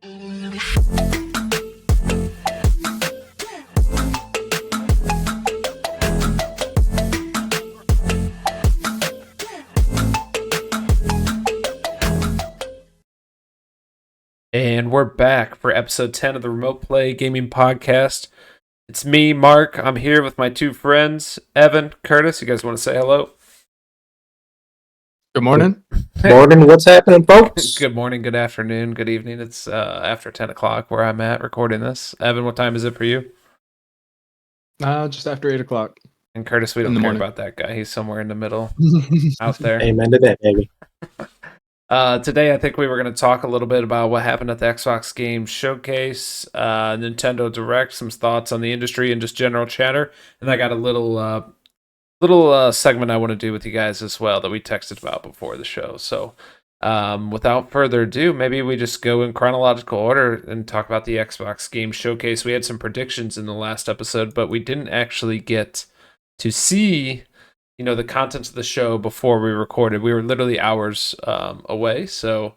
And we're back for episode 10 of the Remote Play Gaming Podcast. It's me, Mark. I'm here with my two friends, Evan, Curtis. You guys want to say hello? Good morning. Morning, what's happening, folks? Good morning, good afternoon, good evening. It's after 10 o'clock where I'm at recording this. Evan, what time is it for you? Just after 8 o'clock. And Curtis, we don't care about that guy. He's somewhere in the middle out there. Amen to that, baby. Today, I think we were going to talk a little bit about what happened at the Xbox Game Showcase, Nintendo Direct, some thoughts on the industry, and just general chatter. And I got a little segment I want to do with you guys as well that we texted about before the show. So, without further ado, maybe we just go in chronological order and talk about the Xbox Game Showcase. We had some predictions in the last episode, but we didn't actually get to see the contents of the show before we recorded. We were literally hours away. So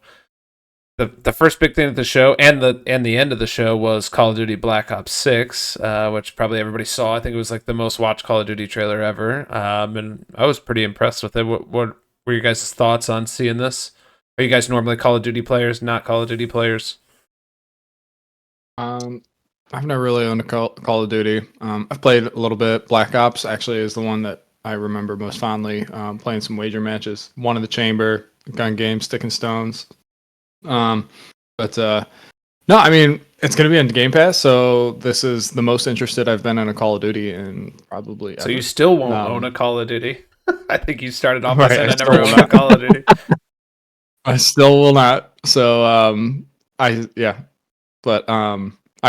the first big thing of the show and the end of the show was Call of Duty Black Ops 6, which probably everybody saw. I think it was like the most watched Call of Duty trailer ever. And I was pretty impressed with it. What were your guys' thoughts on seeing this? Are you guys normally Call of Duty players, not Call of Duty players? I've never really owned a Call of Duty. I've played a little bit. Black Ops actually is the one that I remember most fondly, playing some wager matches. One in the chamber, gun game, stick and stones. No, I mean, it's going to be on Game Pass, so this is the most interested I've been in a Call of Duty in probably ever. So you still won't own a Call of Duty? I think you started off by saying I never owned a Call of Duty. I still will not. So, I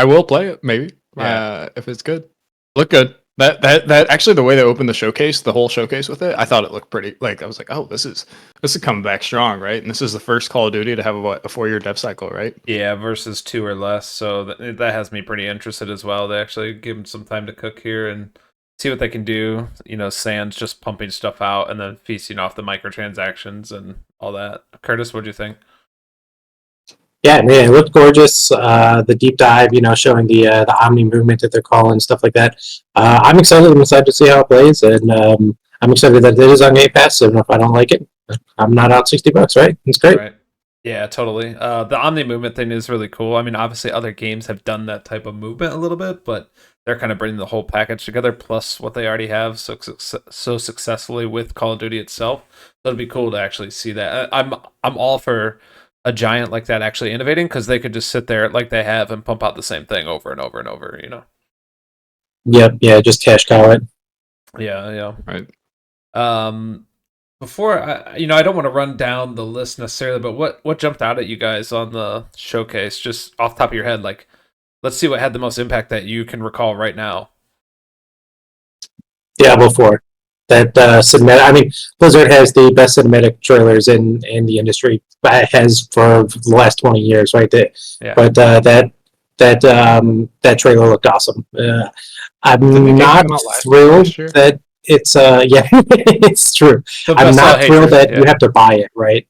will play it, maybe, if it's good. Look good. That actually, the way they opened the showcase, the whole showcase with it, I thought it looked pretty. Like, I was like, oh, this is coming back strong, right? And this is the first Call of Duty to have a 4-year dev cycle, right? Yeah, versus 2 or less. So that has me pretty interested as well. They actually give them some time to cook here and see what they can do. Sans just pumping stuff out and then feasting off the microtransactions and all that. Curtis, what'd you think? Yeah, man, it looked gorgeous. The deep dive, showing the Omni movement that they're calling, stuff like that. I'm excited. I'm excited to see how it plays, and I'm excited that it is on Game Pass. So if I don't like it, I'm not out $60, right? It's great. Right. Yeah, totally. The Omni movement thing is really cool. I mean, obviously, other games have done that type of movement a little bit, but they're kind of bringing the whole package together, plus what they already have so successfully with Call of Duty itself. So it'd be cool to actually see that. I'm all for a giant like that actually innovating, because they could just sit there like they have and pump out the same thing over and over and over, Yep, yeah, just cash cow it. Yeah. Right. Before I don't want to run down the list necessarily, but what jumped out at you guys on the showcase, just off the top of your head? Like, let's see what had the most impact that you can recall right now. Diablo 4. That cinematic. I mean, Blizzard has the best cinematic trailers in the industry. It has for the last 20 years, right? Yeah. But that trailer looked awesome. I'm not thrilled that it's yeah, it's true. I'm not thrilled that you have to buy it, right?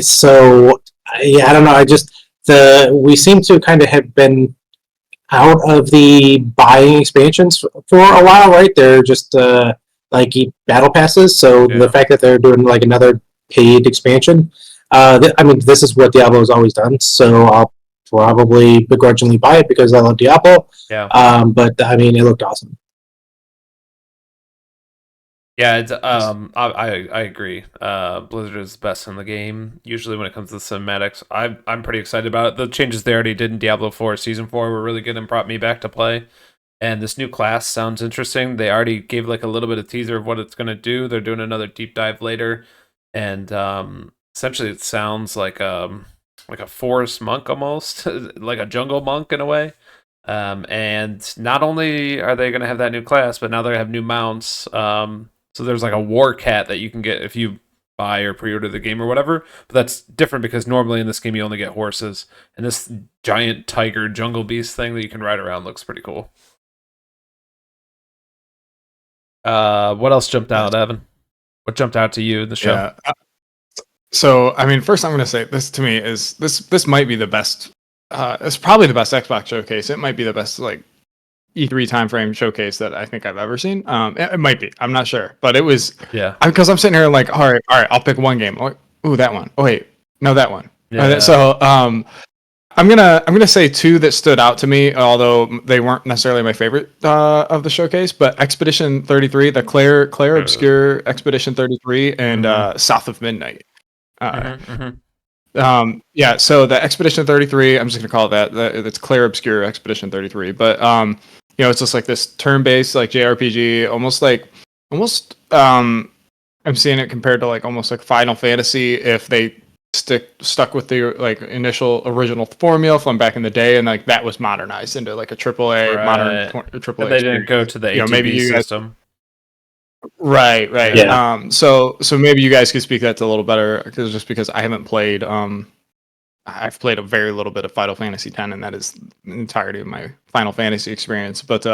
So I don't know. We seem to kind of have been out of the buying expansions for a while, right? They're just like battle passes. So the fact that they're doing like another paid expansion, I mean, this is what Diablo has always done. So I'll probably begrudgingly buy it because I love Diablo. Yeah. But I mean, it looked awesome. Yeah, it's I agree. Blizzard is best in the game. Usually when it comes to cinematics, I'm pretty excited about it. The changes they already did in Diablo 4 Season 4 were really good and brought me back to play. And this new class sounds interesting. They already gave like a little bit of teaser of what it's going to do. They're doing another deep dive later. And essentially it sounds like a forest monk almost, like a jungle monk in a way. And not only are they going to have that new class, but now they have new mounts. So there's like a war cat that you can get if you buy or pre-order the game or whatever. But that's different because normally in this game you only get horses. And this giant tiger jungle beast thing that you can ride around looks pretty cool. What else jumped out, Evan? What jumped out to you in the show? Yeah. So, I mean, first I'm going to say this to me is this might be the best. It's probably the best Xbox showcase. It might be the best like E3 timeframe showcase that I think I've ever seen. It might be. I'm not sure, but it was. Yeah. Because I'm sitting here like, all right, I'll pick one game. Like, ooh, that one. Oh wait, no, that one. Yeah. So, I'm gonna say two that stood out to me, although they weren't necessarily my favorite of the showcase. But Expedition 33, the Claire Obscure Expedition 33, and South of Midnight. Yeah. So the Expedition 33, I'm just gonna call it that. It's Claire Obscure Expedition 33. But it's just like this turn-based like JRPG, almost. I'm seeing it compared to like almost like Final Fantasy if they stuck with the like initial original formula from back in the day, and like that was modernized into like a AAA modern AAA. They didn't go to the ATB maybe system. Right. Yeah. So maybe you guys could speak that to a little better, because I haven't played. I've played a very little bit of Final Fantasy X, and that is the entirety of my Final Fantasy experience. But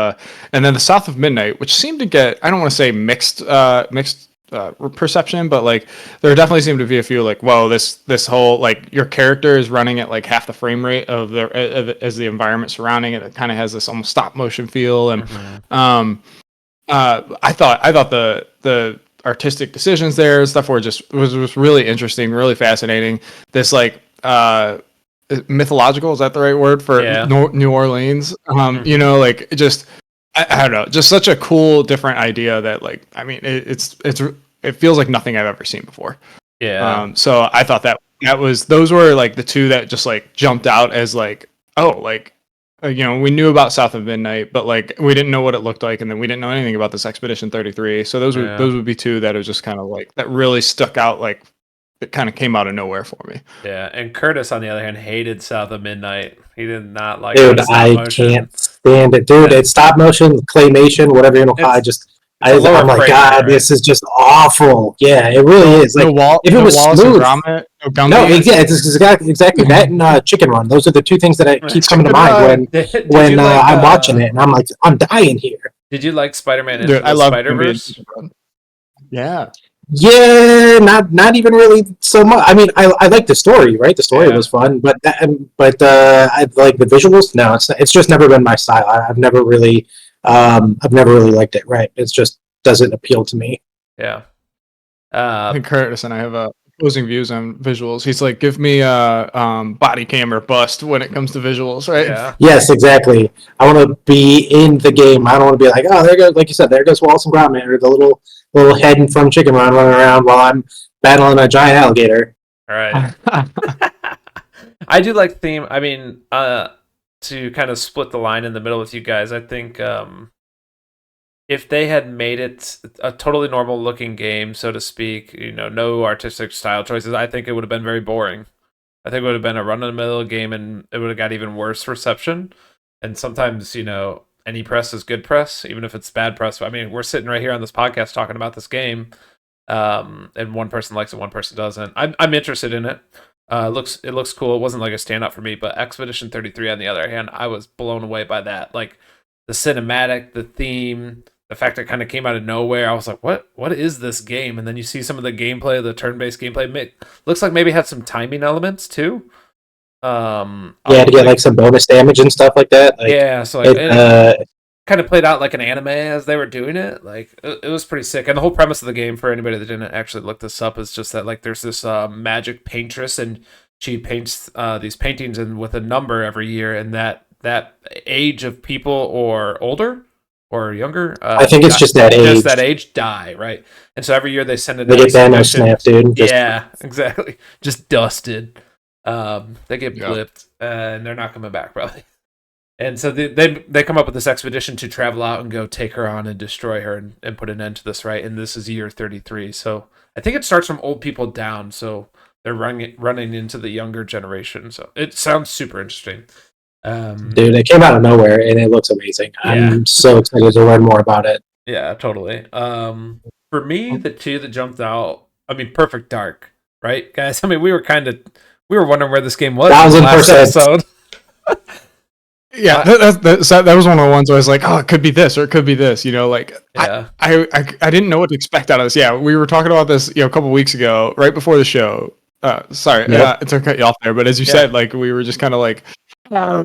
and then the South of Midnight, which seemed to get, I don't want to say mixed perception, but like there definitely seemed to be a few like, whoa, this whole like your character is running at like half the frame rate of as the environment surrounding it. It kind of has this almost stop motion feel, and I thought the artistic decisions there and stuff was really interesting, really fascinating. This like mythological, is that the right word for New Orleans? Like just I don't know, just such a cool different idea that like, I mean, it feels like nothing I've ever seen before. Yeah. So I thought those were like the two that just like jumped out as like, oh, like we knew about South of Midnight, but like we didn't know what it looked like, and then we didn't know anything about this Expedition 33. So those would be two that are just kind of like that really stuck out, like it kind of came out of nowhere for me. Yeah, and Curtis on the other hand hated South of Midnight. He did not like. Dude, I can't stand it, dude. It's stop motion, claymation, whatever you want to call it. I'm like, God, this is just awful. Yeah, it really is. Like, if it was smooth, exactly that and Chicken Run. Those are the two things that keep coming to mind when I'm watching it, and I'm like, I'm dying here. Did you like Spider-Man Into the Spider-Verse? Yeah. Yeah, not even really so much. I mean, I like the story, right? The story was fun, but I like the visuals. No, it's just never been my style. I've never really liked it. Right? It just doesn't appeal to me. Yeah. I think Curtis and I have opposing views on visuals. He's like, give me a body cam or bust when it comes to visuals, right? Yeah. Yes, exactly. I want to be in the game. I don't want to be like, oh, there goes, like you said, there goes Wallace and Gromit, or the little head from Chicken Run running around while I'm battling a giant alligator. All right. I do like theme. I mean, to kind of split the line in the middle with you guys, I think if they had made it a totally normal looking game, so to speak, no artistic style choices, I think it would have been very boring. I think it would have been a run-of-the-mill game, and it would have got even worse reception. And sometimes, any press is good press, even if it's bad press. I mean, we're sitting right here on this podcast talking about this game, and one person likes it, one person doesn't. I'm interested in it. It looks cool. It wasn't like a standout for me, but Expedition 33, on the other hand, I was blown away by that. Like the cinematic, the theme, the fact that it kind of came out of nowhere. I was like, what is this game? And then you see some of the gameplay, the turn-based gameplay. Looks like maybe had some timing elements too. To get like some bonus damage and stuff like that. Like, so like it kind of played out like an anime as they were doing it. Like it was pretty sick. And the whole premise of the game, for anybody that didn't actually look this up, is just that like there's this magic paintress, and she paints these paintings and with a number every year, and that age of people or older or younger, I think it's just that age. Just that age die, right? And so every year they send they get Thanos snapped, dude. Exactly. Just dusted. They get blipped, and they're not coming back probably. And so they come up with this expedition to travel out and go take her on and destroy her and put an end to this, right? And this is year 33. So I think it starts from old people down. So they're running into the younger generation. So it sounds super interesting. Dude, it came out of nowhere, and it looks amazing. Yeah. I'm so excited to learn more about it. Yeah, totally. For me, the two that jumped out, I mean, Perfect Dark, right, guys? I mean, we were wondering where this game was in the last episode. Yeah, that was one of the ones where I was like, oh, it could be this or it could be this. I didn't know what to expect out of this. Yeah, we were talking about this a couple weeks ago, right before the show. Sorry, Yep. to cut you off there, but as you Yeah. said, like we were just kind of like, I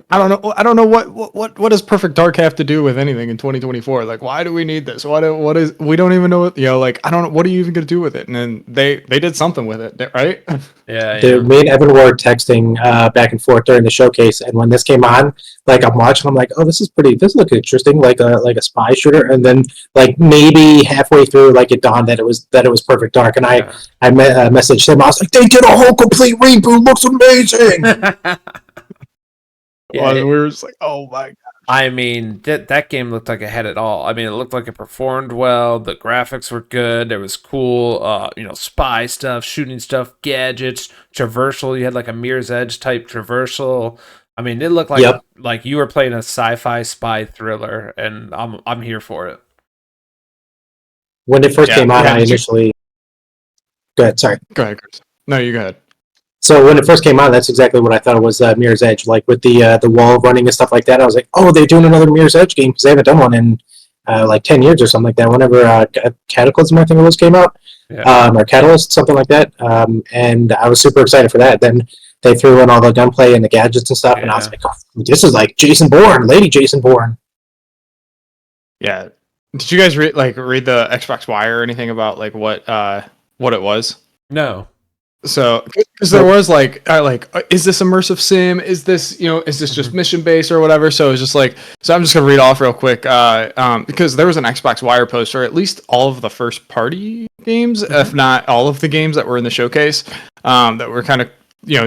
don't know what does Perfect Dark have to do with anything in 2024? Like, why do we need this? What is we don't even know what, like I don't know, what are you even gonna do with it? And then they did something with it, right? Yeah. Me and Evan were texting back and forth during the showcase, and when this came on, like I'm watching, I'm like, "Oh, this looks interesting, like a spy shooter." And then, like maybe halfway through, like it dawned that it was Perfect Dark, and Yeah. I messaged him. I was like, "They did a whole complete reboot. Looks amazing." Yeah, We were just like, oh my god. I mean, that game looked like it had it all. I mean, it looked like it performed well. The graphics were good. It was cool. Spy stuff, shooting stuff, gadgets, traversal. You had like a Mirror's Edge type traversal. I mean, it looked Yep. like you were playing a sci-fi spy thriller, and I'm here for it. When it first came on, I did you- initially. Go ahead. Sorry. Go ahead, Chris. No, you go ahead. So when it first came on, that's exactly what I thought it was, Mirror's Edge, like with the wall running and stuff like that. I was like, oh, they're doing another Mirror's Edge game because they haven't done one in like 10 years or something like that. Whenever Cataclysm, I think it was, came out, Yeah. or Catalyst, something like that. And I was super excited for that. Then they threw in all the gunplay and the gadgets and stuff, and I was like, oh, this is like Jason Bourne, Lady Jason Bourne. Yeah. Did you guys read the Xbox Wire or anything about like what it was? No. So, because there was is this immersive sim? Is this just mission based or whatever? So it's just like, so I'm just gonna read off real quick, because there was an Xbox Wire post, or at least all of the first party games, if not all of the games that were in the showcase, that were kind of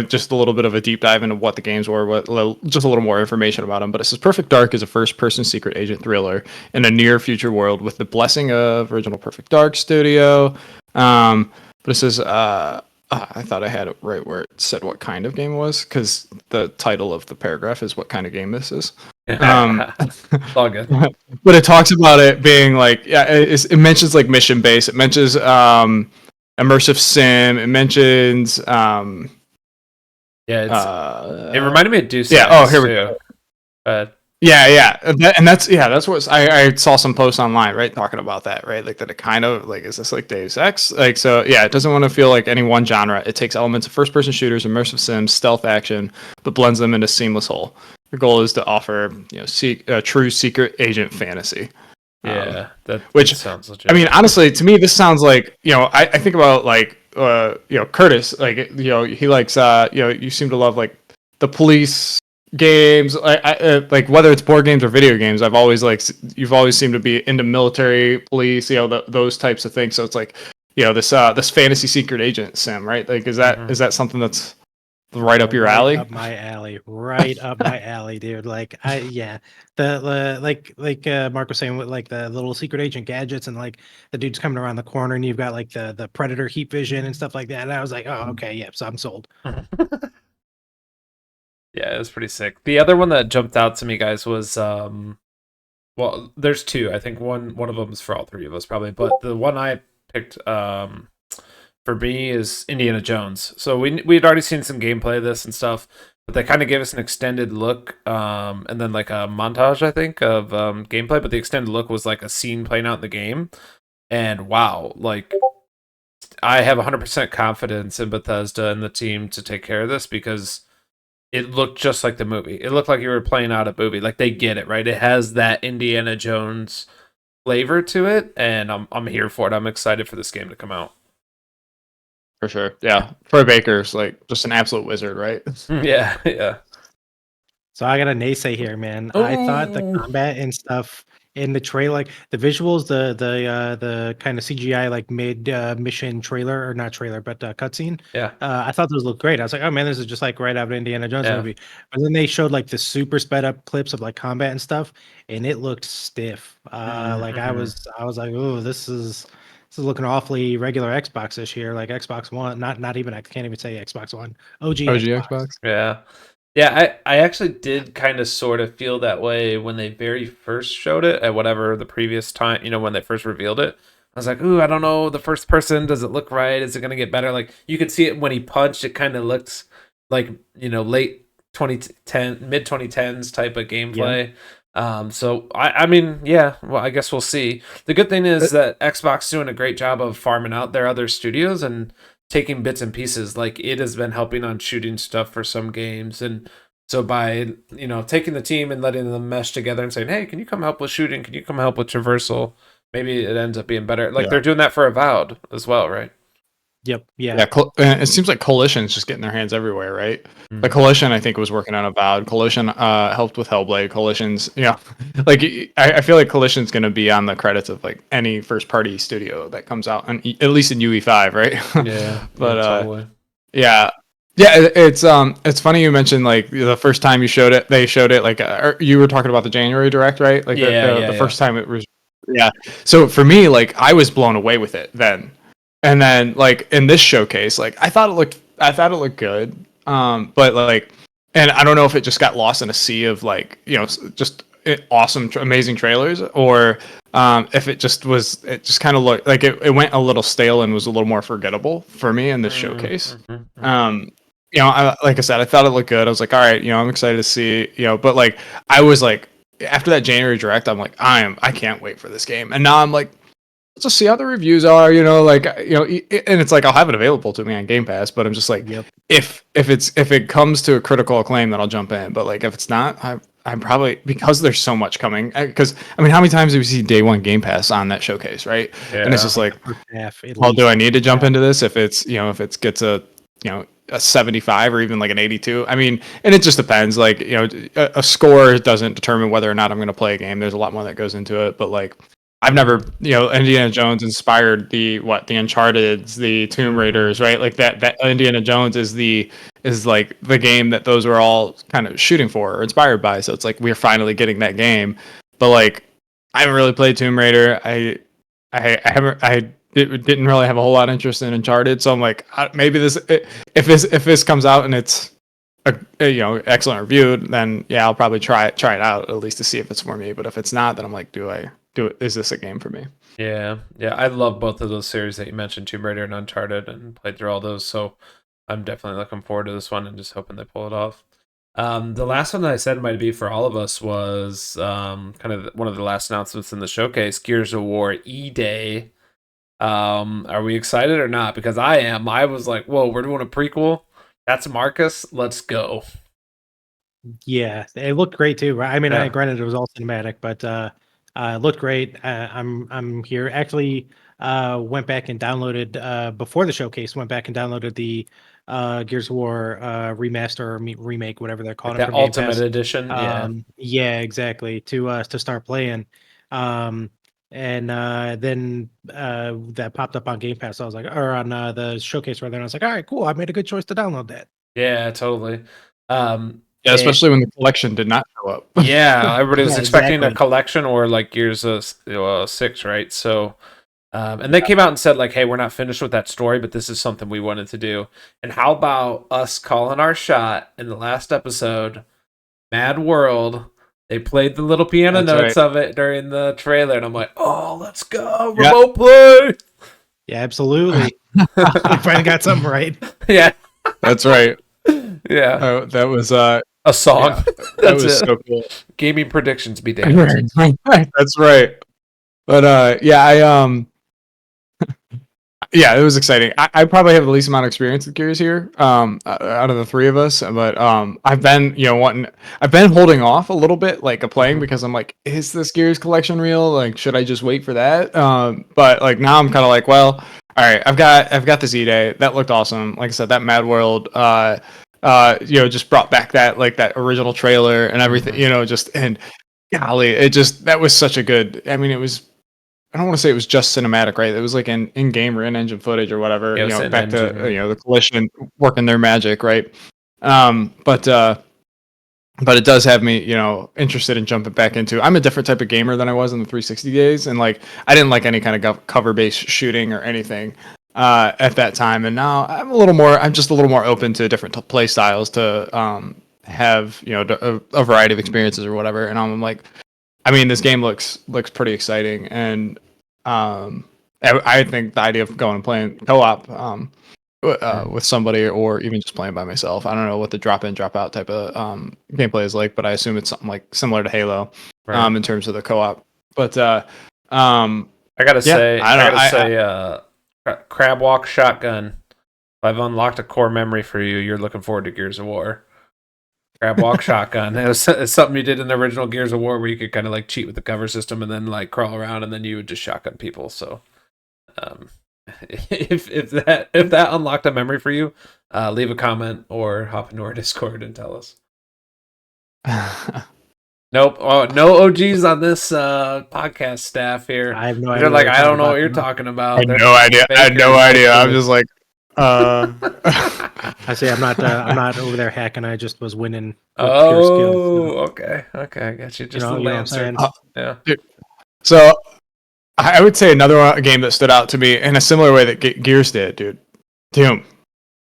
just a little bit of a deep dive into what the games were, just a little more information about them. But it says Perfect Dark is a first person secret agent thriller in a near future world with the blessing of original Perfect Dark studio. But it says I thought I had it right where it said what kind of game it was, because the title of the paragraph is what kind of game this is. It's all good. But it talks about it being like, it mentions like mission based. It mentions immersive sim. It mentions it reminded me of Deuce. Yeah. Oh, here we go. Yeah, that's what I saw some posts online, right, talking about that, right, like that it kind of like, is this like Deus Ex, like, so yeah, it doesn't want to feel like any one genre. It takes elements of first-person shooters, immersive sims, stealth action, but blends them into seamless whole. The goal is to offer true secret agent fantasy. Yeah, that sounds legit. I mean, honestly, to me, this sounds like I think about like Curtis, like he likes you seem to love like the police games, like whether it's board games or video games. You've always seemed to be into military, police, those types of things. So it's like this fantasy secret agent sim, right? Like is that something that's right up your alley? Right up my alley, dude. Like the Mark was saying, with like the little secret agent gadgets, and like the dude's coming around the corner, and you've got like the predator heat vision and stuff like that. And I was like, oh, okay, yeah, so I'm sold. Yeah, it was pretty sick. The other one that jumped out to me, guys, was well, there's two. I think one of them is for all three of us probably, but the one I picked for me is Indiana Jones. So we'd already seen some gameplay of this and stuff, but they kind of gave us an extended look, and then like a montage, I think, of gameplay. But the extended look was like a scene playing out in the game, and wow, like I have 100% confidence in Bethesda and the team to take care of this, because it looked just like the movie. It looked like you were playing out a movie. Like they get it, right? It has that Indiana Jones flavor to it, and I'm here for it. I'm excited for this game to come out. For sure. Yeah. Troy Baker's like just an absolute wizard, right? Yeah. So I got a naysay here, man. I thought the combat and stuff in the trailer, like the visuals, the kind of CGI like mid mission trailer, or not trailer, but cutscene. Yeah. I thought those looked great. I was like, oh man, this is just like right out of Indiana Jones movie. But then they showed like the super sped up clips of like combat and stuff, and it looked stiff. Like I was like, oh, this is looking awfully regular Xbox-ish here, like Xbox One. Not even, I can't even say Xbox One. OG Xbox. Yeah, I actually did kind of sort of feel that way when they very first showed it at whatever the previous time, when they first revealed it. I was like, ooh, I don't know, the first person, does it look right? Is it going to get better? Like, you could see it when he punched, it kind of looked like, late 2010, mid 2010s type of gameplay. Yeah. So, I mean, yeah, well, I guess we'll see. The good thing is that Xbox doing a great job of farming out their other studios, and taking bits and pieces. Like it has been helping on shooting stuff for some games, and so by taking the team and letting them mesh together and saying, "Hey, can you come help with shooting? Can you come help with traversal?" Maybe it ends up being better. Like they're doing that for Avowed as well, right? Yep. Yeah. It seems like Coalition's just getting their hands everywhere, right? Mm-hmm. Like Coalition, I think, was working on Avowed. Coalition helped with Hellblade. Coalition's, like I feel like Coalition's going to be on the credits of like any first party studio that comes out, and at least in UE5, right? Yeah, but totally. yeah. It's funny you mentioned like the first time you showed it, they showed it like you were talking about the January direct, right? Like the first time it was, yeah. So for me, like I was blown away with it then. And then like in this showcase, like I thought it looked good. But like, and I don't know if it just got lost in a sea of like, just awesome, amazing trailers, or if it just kind of looked like it went a little stale and was a little more forgettable for me in this showcase. Like I said, I thought it looked good. I was like, all right, I'm excited to see, but like I was like, after that January direct, I'm like, I can't wait for this game. And now I'm like, let's just see how the reviews are, and it's like I'll have it available to me on Game Pass, but I'm just like, if it comes to a critical acclaim, then I'll jump in. But like if it's not, I'm probably, because there's so much coming. Because I mean, how many times do we see day one Game Pass on that showcase, right? Yeah. And it's just like, well, do I need to jump into this if it's if it gets a 75 or even like an 82? I mean, and it just depends. Like a score doesn't determine whether or not I'm going to play a game. There's a lot more that goes into it, but like. I've never, Indiana Jones inspired the Uncharted's, the Tomb Raiders, right? Like that Indiana Jones is like the game that those were all kind of shooting for or inspired by. So it's like we're finally getting that game. But like I haven't really played Tomb Raider. I didn't really have a whole lot of interest in Uncharted. So I'm like, maybe if this comes out and it's excellent reviewed, then yeah, I'll probably try it out at least to see if it's for me. But if it's not, then I'm like, is this a game for me? Yeah. I love both of those series that you mentioned, Tomb Raider and Uncharted, and played through all those. So I'm definitely looking forward to this one and just hoping they pull it off. The last one that I said might be for all of us was kind of one of the last announcements in the showcase, Gears of War E-Day. Are we excited or not? Because I am. I was like, whoa, we're doing a prequel. That's Marcus. Let's go. Yeah, it looked great too, right? I mean, granted it was all cinematic, but it looked great. I'm here. Actually, went back and downloaded before the showcase. Went back and downloaded the Gears of War remaster or remake, whatever they're calling like it, that from Game Ultimate Pass. Edition. Yeah, exactly. To start playing. And then that popped up on Game Pass. So I was like, or on the showcase rather, and I was like, all right, cool. I made a good choice to download that. Yeah, totally. Yeah, especially when the collection did not show up. Yeah, everybody was expecting exactly. a collection or like Gears of 6, right? So, and they came out and said like, "Hey, we're not finished with that story, but this is something we wanted to do." And how about us calling our shot in the last episode, Mad World? They played the little piano notes of it during the trailer, and I'm like, "Oh, let's go, remote play!" Yeah, absolutely. You finally got something right. Yeah, that's right. Yeah, that was a song. Yeah, That's was so cool. Gaming predictions be damned. That's right. But yeah, it was exciting. I probably have the least amount of experience with Gears here, out of the three of us. But I've been I've been holding off a little bit, like playing, because I'm like, is this Gears collection real? Like, should I just wait for that? But like now I'm kind of like, well, all right, I've got this E-Day that looked awesome. Like I said, that Mad World, just brought back that original trailer and everything, and golly, that was such a good. I mean, it was. I don't want to say it was just cinematic, right? It was like in game or in engine footage or whatever. Back to the Coalition working their magic, right? But it does have me, interested in jumping back into. I'm a different type of gamer than I was in the 360 days, and like I didn't like any kind of cover-based shooting or anything at that time. And now I'm just a little more open to different play styles to have a variety of experiences or whatever. And I'm like. I mean, this game looks pretty exciting, and I think the idea of going and playing co-op with somebody, or even just playing by myself. I don't know what the drop-in, drop-out type of gameplay is like, but I assume it's something like similar to Halo, in terms of the co-op. But I gotta say, Crab Walk Shotgun I've unlocked a core memory for you. You're looking forward to Gears of War. Grab walk shotgun. It's something you did in the original Gears of War where you could kind of like cheat with the cover system and then like crawl around and then you would just shotgun people. So, if that unlocked a memory for you, leave a comment or hop into our Discord and tell us. Nope. Oh, no OGs on this podcast staff here. I have no They're idea. like, I don't know what you're talking about. I had no idea. I had no idea. I'm just like, I say I'm not over there hacking. I just was winning. With pure skill, so. Okay. I got you. Just You know a what I'm lancer. saying? Yeah. so I would say another game that stood out to me in a similar way that Gears did, dude. Doom.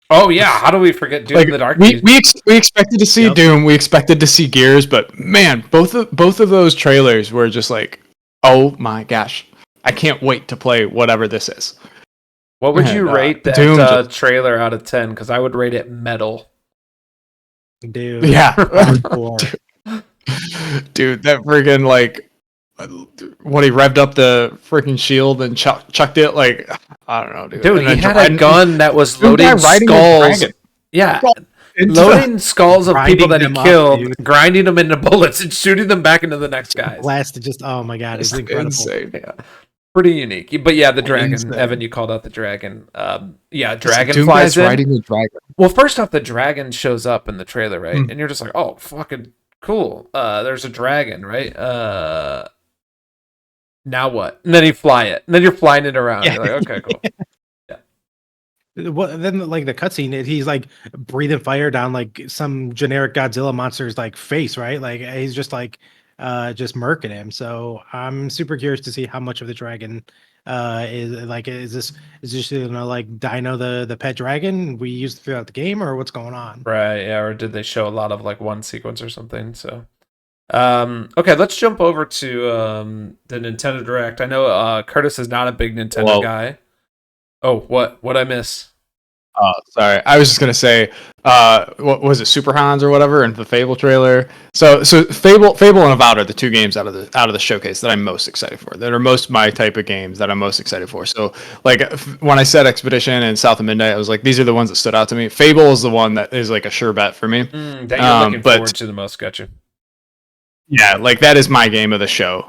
Oh yeah. How do we forget Doom in the Dark? We expected to see Doom. We expected to see Gears, but man, both of those trailers were just like, oh my gosh, I can't wait to play whatever this is. What would you rate that trailer out of 10? Because I would rate it metal. Dude. Yeah. Dude, that friggin' like when he revved up the freaking shield and chucked it, like I don't know, dude. Dude, he had a gun that was loading skulls. Yeah. Loading skulls of people that he killed, grinding them into bullets, and shooting them back into the next guys. Blasted, just oh my god, it's incredible. Insane. Yeah. Pretty unique. But yeah, the dragon. Insane. Evan, you called out the dragon. Yeah, dragon flies in. Riding the dragon. Well, first off, the dragon shows up in the trailer, right? And you're just like, oh, fucking cool. There's a dragon, right? Now what? And then you fly it. And then you're flying it around. Yeah. You're like, okay, cool. Well, then like the cutscene, he's like breathing fire down like some generic Godzilla monster's like face, right? Like he's just like just murking him. So I'm super curious to see how much of the dragon is like is this like Dino the pet dragon we used throughout the game, or what's going on? Right, yeah, or did they show a lot of like one sequence or something? So okay, let's jump over to the Nintendo Direct. I know Curtis is not a big Nintendo guy. Oh, what I miss? Oh, sorry. I was just gonna say, what was it, Super Hans or whatever, in the Fable trailer. So Fable and Avowed are the two games out of the showcase that I'm most excited for. That are most my type of games that I'm most excited for. So like when I said Expedition and South of Midnight, I was like, these are the ones that stood out to me. Fable is the one that is like a sure bet for me. That you're looking forward to the most. Gotcha. Yeah, like that is my game of the show.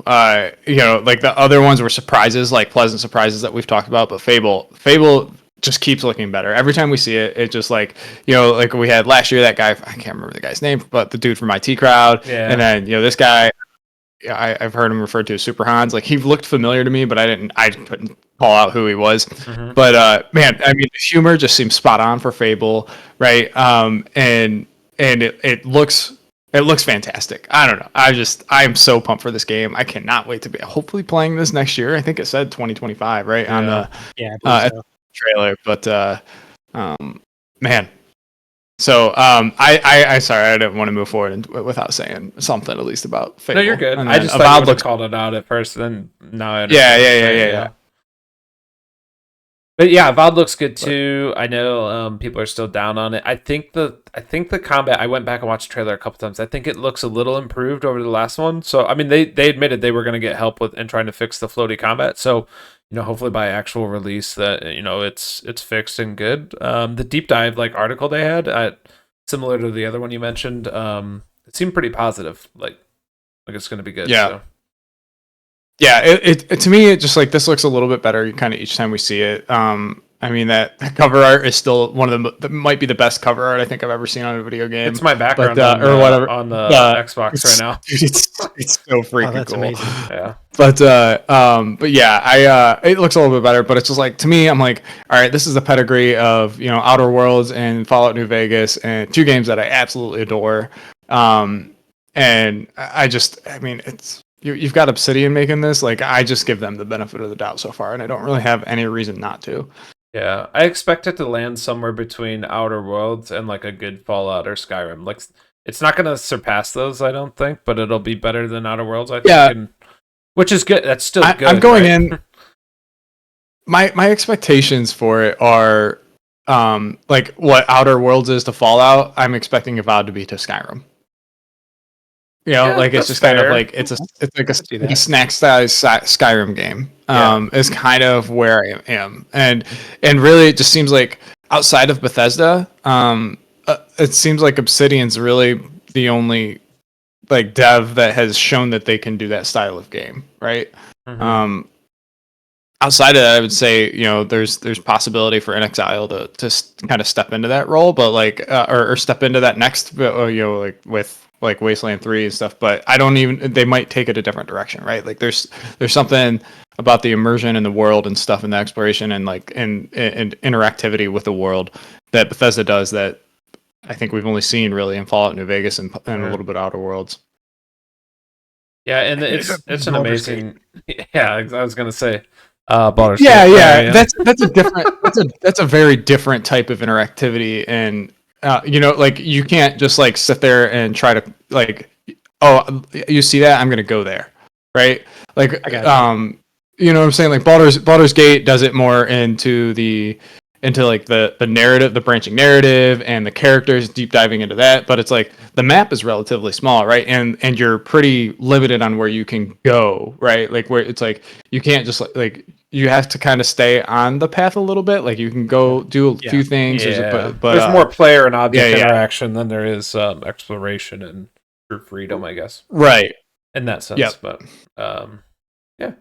You know, like the other ones were surprises, like pleasant surprises that we've talked about, but Fable just keeps looking better. Every time we see it, it just like, you know, like we had last year, that guy, I can't remember the guy's name, but the dude from IT Crowd. Yeah. And then, you know, this guy, I've heard him referred to as Super Hans. Like he looked familiar to me, but I couldn't call out who he was. Mm-hmm. But man, I mean, the humor just seems spot on for Fable, right? And it looks fantastic. I don't know. I am so pumped for this game. I cannot wait to be hopefully playing this next year. I think it said 2025, right? Yeah. On the trailer. But man. So I sorry, I didn't want to move forward without saying something at least about Fable. No, you're good. I just thought you would have called it out at first, then now I understand. Yeah. But yeah, Avowed looks good too. I know people are still down on it. I think the combat. I went back and watched the trailer a couple times. I think it looks a little improved over the last one. So I mean, they admitted they were going to get help with and trying to fix the floaty combat. So you know, hopefully by actual release that you know it's fixed and good. The deep dive like article they had, similar to the other one you mentioned, it seemed pretty positive. Like it's going to be good. Yeah. So. Yeah, it to me, it just like this looks a little bit better kind of each time we see it. I mean, that cover art is still one of that might be the best cover art I think I've ever seen on a video game. It's my background or whatever on the Xbox right now. It's so freaking that's cool. Amazing. Yeah. But yeah, it looks a little bit better. But it's just like to me, I'm like, all right, this is the pedigree of Outer Worlds and Fallout New Vegas, and two games that I absolutely adore. And I mean, it's. You've got Obsidian making this. Like, I just give them the benefit of the doubt so far, and I don't really have any reason not to. Yeah, I expect it to land somewhere between Outer Worlds and like a good Fallout or Skyrim. Like, it's not going to surpass those, I don't think, but it'll be better than Outer Worlds, I think. Which is good. That's still good. I'm going in. My expectations for it are like what Outer Worlds is to Fallout. I'm expecting Avowed to be to Skyrim. Like it's just fair. Kind of like it's like a snack size Skyrim game. Is kind of where I am, and really it just seems like outside of Bethesda, it seems like Obsidian's really the only like dev that has shown that they can do that style of game, right? Mhm. Outside of that, I would say, there's possibility for NXIL to kind of step into that role, but like or step into that next, like with like Wasteland 3 and stuff. But I don't even, they might take it a different direction, right? Like there's something about the immersion in the world and stuff, and the exploration and like and interactivity with the world that Bethesda does that I think we've only seen really in Fallout New Vegas and a little bit Outer Worlds. Yeah, and it's an Baldur's Gate. amazing. Yeah, I was gonna say, Baldur's Yeah, Gate. yeah, that's a different that's a very different type of interactivity, and like you can't just like sit there and try to like, oh, you see that, I'm gonna go there, right? Like, I got you know what I'm saying? Like Baldur's Gate does it more into like the narrative, the branching narrative, and the characters, deep diving into that. But it's like the map is relatively small, right? And you're pretty limited on where you can go, right? Like where it's like you can't just like you have to kind of stay on the path a little bit. Like you can go do a few things. Yeah, But there's more player and object yeah. interaction than there is exploration and true freedom, I guess, right. in that sense. Yep. But yeah.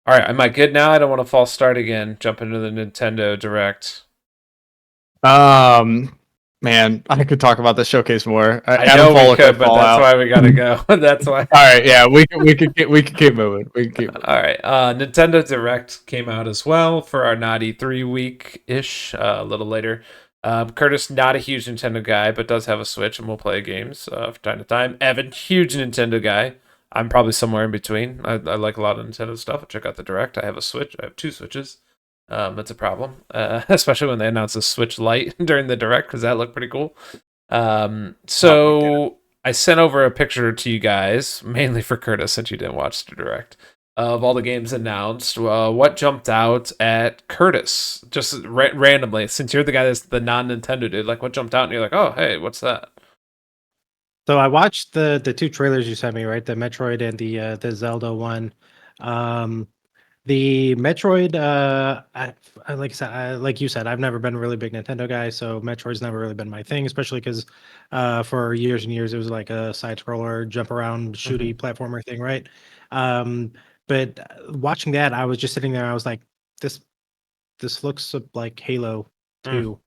All right, am I good now? I don't want to false start again. Jump into the Nintendo Direct. Man, I could talk about the showcase more. I know we could, but that's why we gotta go. That's why. All right, yeah, we could keep moving. All right, Nintendo Direct came out as well for our not E3 week ish, a little later. Curtis, not a huge Nintendo guy, but does have a Switch and will play games from time to time. Evan, huge Nintendo guy. I'm probably somewhere in between. I like a lot of Nintendo stuff. I'll check out the Direct. I have a Switch. I have 2 Switches. It's a problem, especially when they announced the Switch Lite during the Direct, because that looked pretty cool. So I sent over a picture to you guys, mainly for Curtis, since you didn't watch the Direct, of all the games announced. What jumped out at Curtis, just randomly, since you're the guy that's the non-Nintendo dude? Like, what jumped out and you're like, oh, hey, what's that? So I watched the 2 trailers you sent me, right? The Metroid and the Zelda one. The Metroid, like I said, like you said, I've never been a really big Nintendo guy, so Metroid's never really been my thing, especially because for years and years it was like a side scroller, jump around, shooty platformer thing, right? But watching that, I was just sitting there, I was like, this looks like Halo 2.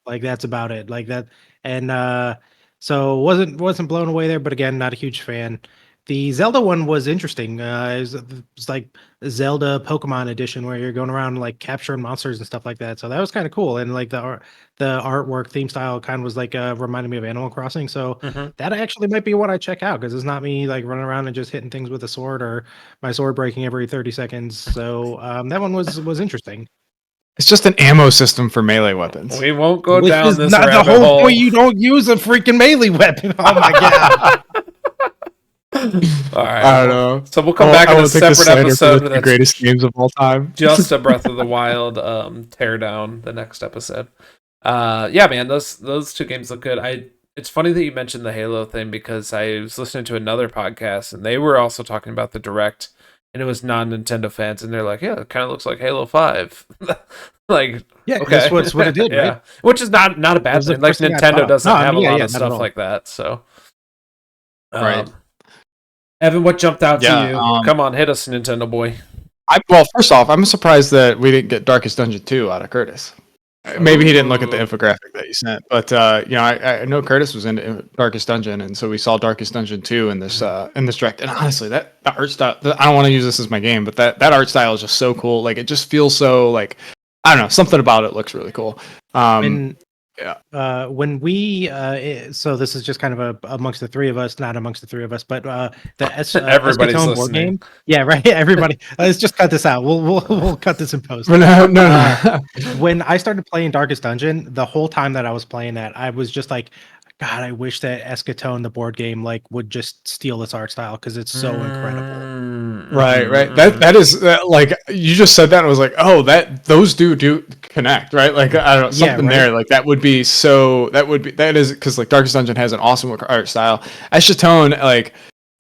Like that's about it. Like that, and so wasn't blown away there, but again, not a huge fan. The Zelda one was interesting. It's like Zelda Pokemon edition where you're going around like capturing monsters and stuff like that. So that was kind of cool. And like the artwork theme style kind of was like reminded me of Animal Crossing. So that actually might be what I check out, because it's not me like running around and just hitting things with a sword or my sword breaking every 30 seconds. So that one was interesting. It's just an ammo system for melee weapons. We won't go Which down is this not rabbit the whole hole. point. You don't use a freaking melee weapon. Oh my god! All right, I don't know. So we'll come back in a separate episode. The greatest games of all time. Just a Breath of the Wild tear down the next episode. Yeah, man, those 2 games look good. It's funny that you mentioned the Halo thing, because I was listening to another podcast and they were also talking about the Direct, and it was non-Nintendo fans, and they're like, yeah, it kind of looks like Halo 5. Like, Yeah, okay, that's what it did, yeah. right? Which is not a bad was the thing. Like, first thing I Nintendo thought. doesn't No, have a lot yeah, of not at stuff all. like that, so. Right. Evan, what jumped out to you? Yeah, Come on, hit us, Nintendo boy. well, first off, I'm surprised that we didn't get Darkest Dungeon 2 out of Curtis. Maybe he didn't look at the infographic that you sent, but I know Curtis was into Darkest Dungeon, and so we saw Darkest Dungeon 2 in this Direct. And honestly, that art style, I don't want to use this as my game, but that art style is just so cool. Like, it just feels so, like, I don't know, something about it looks really cool. When we so this is just kind of amongst the 3 of us, not amongst the 3 of us, but the Everybody's Escatone board listening. game. Yeah, right. Everybody, let's just cut this out. We'll cut this in post. No. When I started playing Darkest Dungeon, the whole time that I was playing that, I was just like, God, I wish that Escatone, the board game, like would just steal this art style, because it's so incredible. Right. That is like, you just said that and I was like, oh, those do connect, right? Like, I don't know, something there. Like, that is because like Darkest Dungeon has an awesome art style. Escatone, like,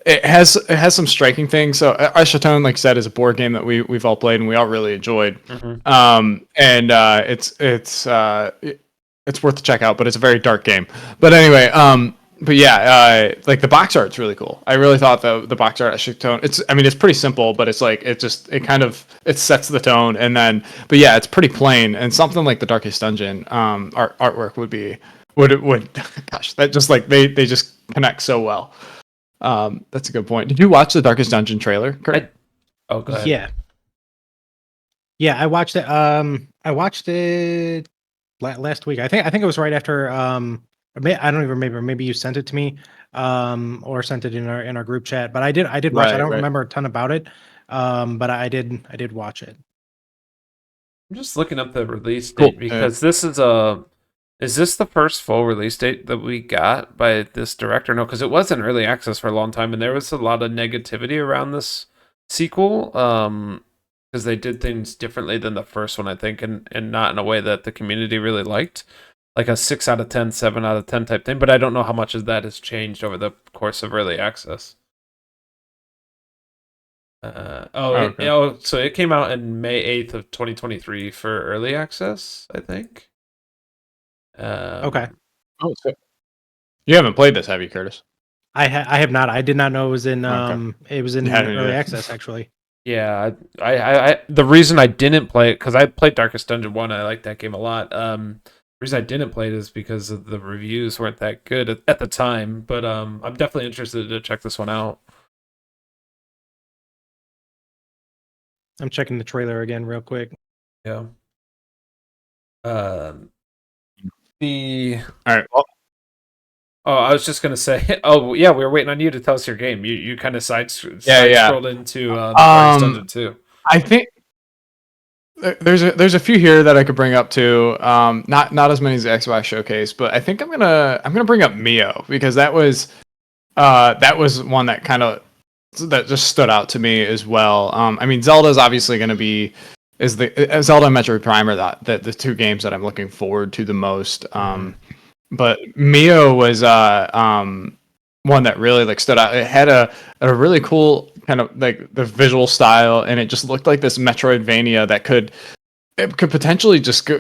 it has some striking things. So Escatone, like I said, is a board game that we've all played and we all really enjoyed. And it's worth to check out, but it's a very dark game. But anyway, but yeah, like the box art's really cool. I really thought the box art at Tone. It's pretty simple, but it's like it sets the tone, and then but yeah, it's pretty plain, and something like the Darkest Dungeon artwork would gosh, that just like they just connect so well. That's a good point. Did you watch the Darkest Dungeon trailer, Kurt? Go ahead. Yeah, I watched it. I watched it last week. I think it was right after. I don't even remember. Maybe you sent it to me, or sent it in our group chat. But I did watch it. I don't remember a ton about it, but I did watch it. I'm just looking up the release date because this is this the first full release date that we got by this director? No, because it was in early access for a long time, and there was a lot of negativity around this sequel. Because they did things differently than the first one, I think, and not in a way that the community really liked. Like a 6 out of 10, 7 out of 10 type thing, but I don't know how much of that has changed over the course of early access. So it came out in May 8th of 2023 for early access, I think. Okay. Oh, so you haven't played this, have you, Curtis? I have not. I did not know it was in Okay. It was in early access, actually. Yeah, I the reason I didn't play it, because I played Darkest Dungeon 1, I liked that game a lot. The reason I didn't play it is because of the reviews weren't that good at the time, but I'm definitely interested to check this one out. I'm checking the trailer again real quick. Yeah. All right. Well, I was just gonna say. Oh, yeah, we were waiting on you to tell us your game. You kind of scrolled into the Darkest Dungeon 2. I think there's a few here that I could bring up too. Not as many as the Xbox Showcase, but I think I'm gonna bring up Mio, because that was one that that just stood out to me as well. I mean, Zelda's obviously going to be Zelda and Metroid Prime are the two games that I'm looking forward to the most. But Mio was one that really like stood out. It had a really cool kind of like the visual style, and it just looked like this Metroidvania that could potentially just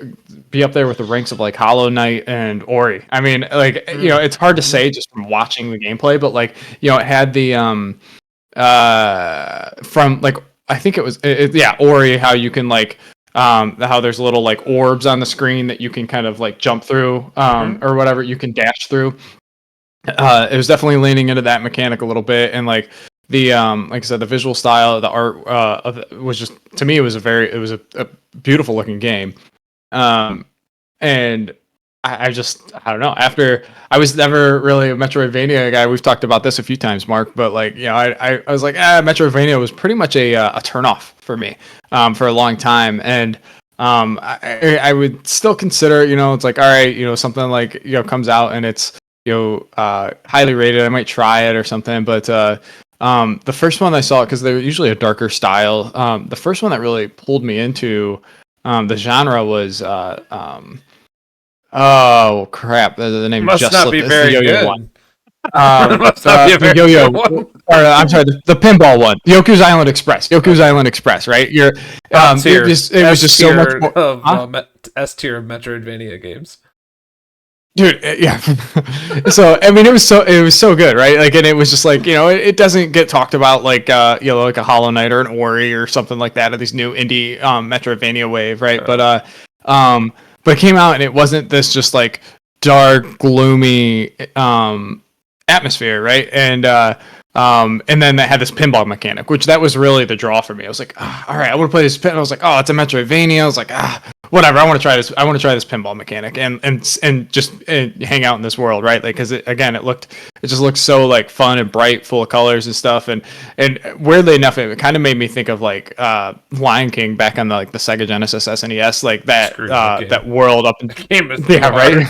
be up there with the ranks of like Hollow Knight and Ori. I mean, like it's hard to say just from watching the gameplay, but like it had the from like I think it was Ori, how you can like how there's little like orbs on the screen that you can kind of like jump through or whatever, you can dash through. It was definitely leaning into that mechanic a little bit, and like the like I said, the visual style, the art was just, to me, it was a beautiful looking game. And I don't know. After, I was never really a Metroidvania guy. We've talked about this a few times, Mark, but like, I was like, Metroidvania was pretty much a turnoff for me for a long time. And I would still consider, it's like, all right, something like, comes out and it's, highly rated, I might try it or something. But the first one I saw, because they're usually a darker style, the first one that really pulled me into the genre was oh crap! The name must just not be very good. One. Must not be a very good one. Or, I'm sorry, the pinball one, Yoku's Island Express. Yoku's Island Express, right? It was just so much more of S tier of Metroidvania games. Dude, yeah. So I mean, it was so good, right? Like, and it was just like, it doesn't get talked about like like a Hollow Knight or an Ori or something like that, or these new indie Metroidvania wave, right? Sure. But it came out and it wasn't this just like dark, gloomy atmosphere, right? And then they had this pinball mechanic, which that was really the draw for me. I was like, all right, I want to play this pin. I was like, oh, it's a Metroidvania. I was like, whatever. I want to try this. I want to try this pinball mechanic and just hang out in this world, right? Like, because it just looked so like fun and bright, full of colors and stuff. And weirdly enough, it kind of made me think of like Lion King back on the Sega Genesis SNES, like that world up in the game. Yeah, right.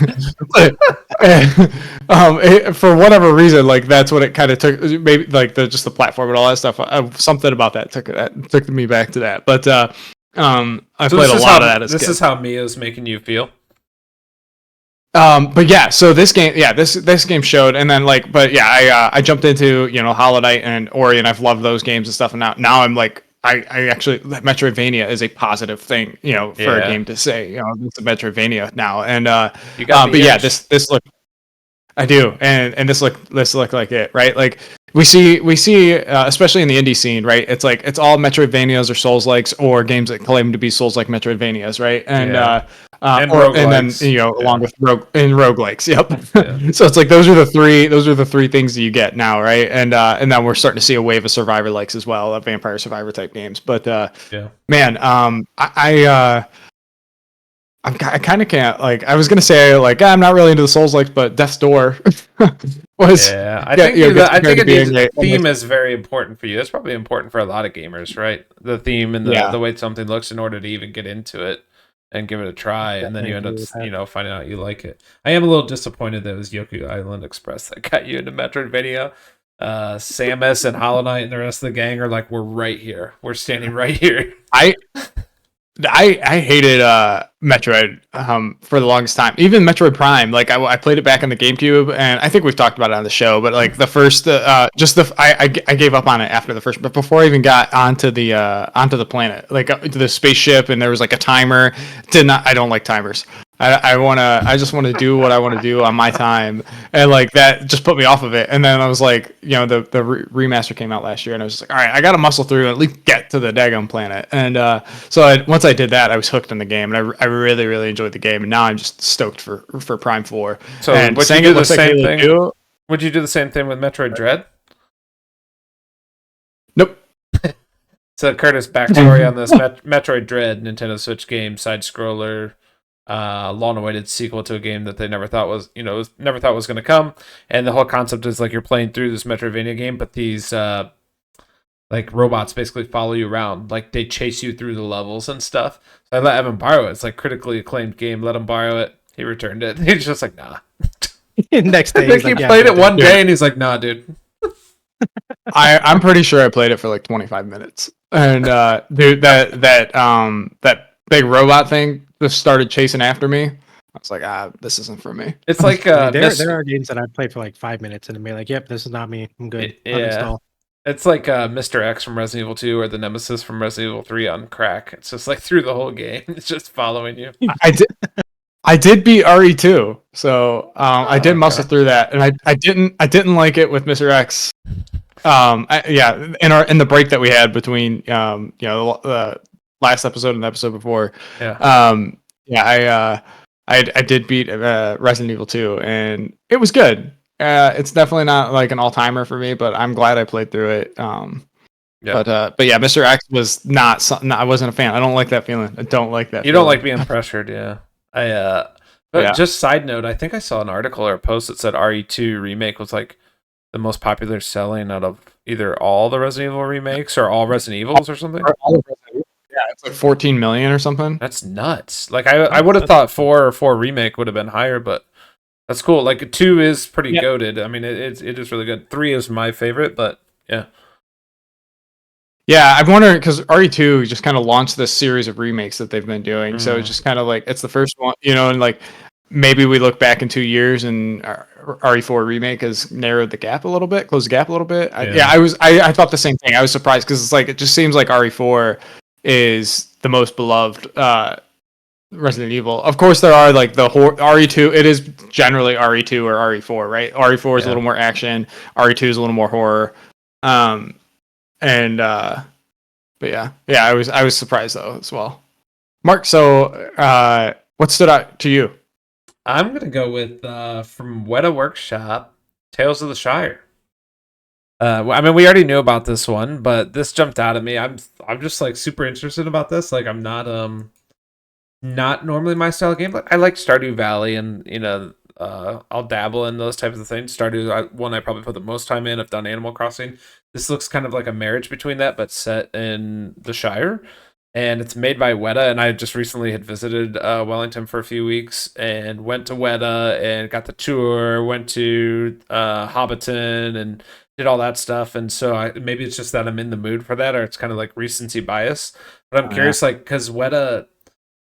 For whatever reason, like that's what it kind of took. Maybe like just the platform and all that stuff. Something about that took me back to that. But I played a lot of that as a kid. This is how Mio's making you feel. But yeah, so this game showed, and then I jumped into Hollow Knight and Ori, and I've loved those games and stuff, and now I'm like I actually Metroidvania is a positive thing, for a game to say, it's a Metroidvania now. And You got the but yeah, itch. this look I do, and this look like it, right? Like we see, especially in the indie scene, right? It's like it's all Metroidvanias or Souls likes or games that claim to be Souls like Metroidvanias, right? And And and then roguelikes. along with roguelikes, yep. Yeah. So it's like those are the three things that you get now, right? And then we're starting to see a wave of survivor likes as well, of Vampire Survivor type games. But Yeah. man, I kind of can't, like, I was gonna say, like, I'm not really into the Souls likes, but Death's Door was I think I think the theme is very important for you. That's probably important for a lot of gamers, right? The theme and the way something looks in order to even get into it and give it a try, and then you end up finding out you like it. I am a little disappointed that it was Yoku Island Express that got you into Metroidvania. Samus and Hollow Knight and the rest of the gang are like, we're right here. We're standing right here. I hated Metroid for the longest time. Even Metroid Prime, like I played it back on the GameCube, and I think we've talked about it on the show. But like the first, I gave up on it after the first. But before I even got onto the planet, like the spaceship, and there was like a timer. I don't like timers. I just want to do what I want to do on my time, and like that just put me off of it. And then I was like, the remaster came out last year, and I was just like, all right, I got to muscle through and at least get to the daggone planet. And once I did that, I was hooked in the game, and I really really enjoyed the game. And now I'm just stoked for Prime 4. So and would you do the same thing? Would you do the same thing with Metroid Dread? Nope. So Curtis, backstory on this Metroid Dread Nintendo Switch game, side scroller. Long-awaited sequel to a game that they never thought was going to come, and the whole concept is like you're playing through this Metroidvania game, but these like robots basically follow you around, like they chase you through the levels and stuff. So I let Evan borrow it. It's like critically acclaimed game. Let him borrow it. He returned it. He's just like, nah. Next day, I think he played it one day, and he's like, nah, dude. I'm pretty sure I played it for like 25 minutes, and dude, that big robot thing just started chasing after me. I was like, this isn't for me. It's like there are games that I played for like 5 minutes and be like, yep, this is not me. I'm good. Yeah. It's like Mr. X from Resident Evil 2 or the Nemesis from Resident Evil 3 on crack. It's just like through the whole game. It's just following you. I did beat RE2, so I did muscle through that, and I didn't like it with Mr. X. In the break that we had between the last episode and the episode before. I did beat Resident Evil 2, and it was good. It's definitely not like an all-timer for me, but I'm glad I played through it. But yeah, Mr. X was not something. I wasn't a fan. I don't like that feeling. I don't like that. You don't like being pressured, yeah. Just side note, I think I saw an article or a post that said RE2 remake was like the most popular selling out of either all the Resident Evil remakes or all Resident Evils or something. Yeah, it's like 14 million or something. That's nuts. Like I would have thought 4 remake would have been higher, but that's cool. Like 2 is pretty goated. I mean, it is really good. 3 is my favorite, but yeah. Yeah, I'm wondering because RE2 just kind of launched this series of remakes that they've been doing. So it's just kind of like it's the first one, and like maybe we look back in 2 years and RE4 remake has narrowed the gap a little bit, closed the gap a little bit. I thought the same thing. I was surprised because it's like it just seems like RE4 is the most beloved Resident Evil. Of course, there are like the RE2. It is generally RE2 or RE4, right? RE4 is a little more action. RE2 is a little more horror. But I was surprised though as well. Mark, so what stood out to you? I'm gonna go with from Weta Workshop, Tales of the Shire. I mean, we already knew about this one, but this jumped out at me. I'm just like super interested about this. Like, I'm not normally my style of game, but I like Stardew Valley, and I'll dabble in those types of things. Stardew, one I probably put the most time in. I've done Animal Crossing. This looks kind of like a marriage between that, but set in the Shire. And it's made by Weta, and I just recently had visited Wellington for a few weeks and went to Weta and got the tour, went to Hobbiton and did all that stuff. And so maybe it's just that I'm in the mood for that, or it's kind of like recency bias. But I'm curious, like, because Weta,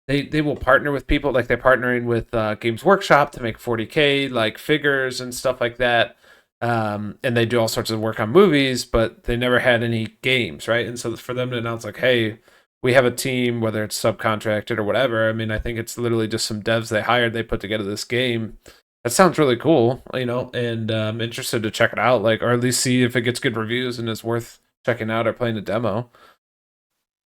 they will partner with people, like they're partnering with Games Workshop to make 40K like figures and stuff like that. and they do all sorts of work on movies, but they never had any games, right? And so for them to announce like, hey, we have a team, whether it's subcontracted or whatever. I mean, I think it's literally just some devs they hired, they put together this game. That sounds really cool, and I'm interested to check it out, like, or at least see if it gets good reviews and is worth checking out or playing a demo.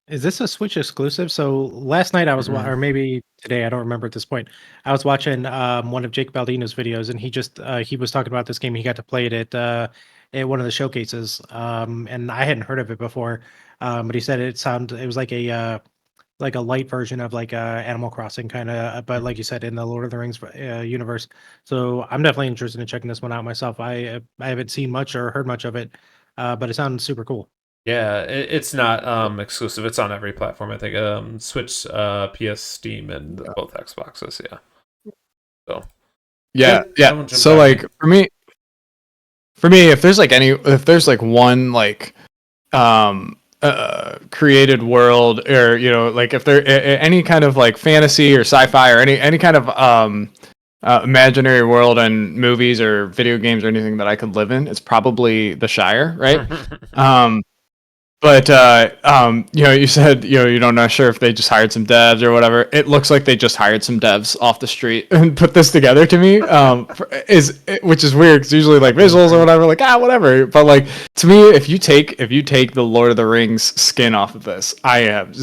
Is this a Switch exclusive? So last night I was, or maybe today, I don't remember at this point. I was watching one of Jake Baldino's videos, and he was talking about this game. He got to play it at one of the showcases, and I hadn't heard of it before. But he said it was like a light version of like Animal Crossing kind of, but like you said, in the Lord of the Rings universe. So I'm definitely interested in checking this one out myself. I haven't seen much or heard much of it, but it sounds super cool. Yeah, it's not exclusive. It's on every platform, I think. Switch, PS, Steam, and both Xboxes. Yeah. So. Yeah. So like for me, if there's like one like created world, or like if there any kind of like fantasy or sci-fi or any kind of imaginary world and movies or video games or anything that I could live in, it's probably the Shire, right? But you said you're not sure if they just hired some devs or whatever. It looks like they just hired some devs off the street and put this together to me. Which is weird because usually like visuals or whatever, like whatever. But like to me, if you take the Lord of the Rings skin off of this, I have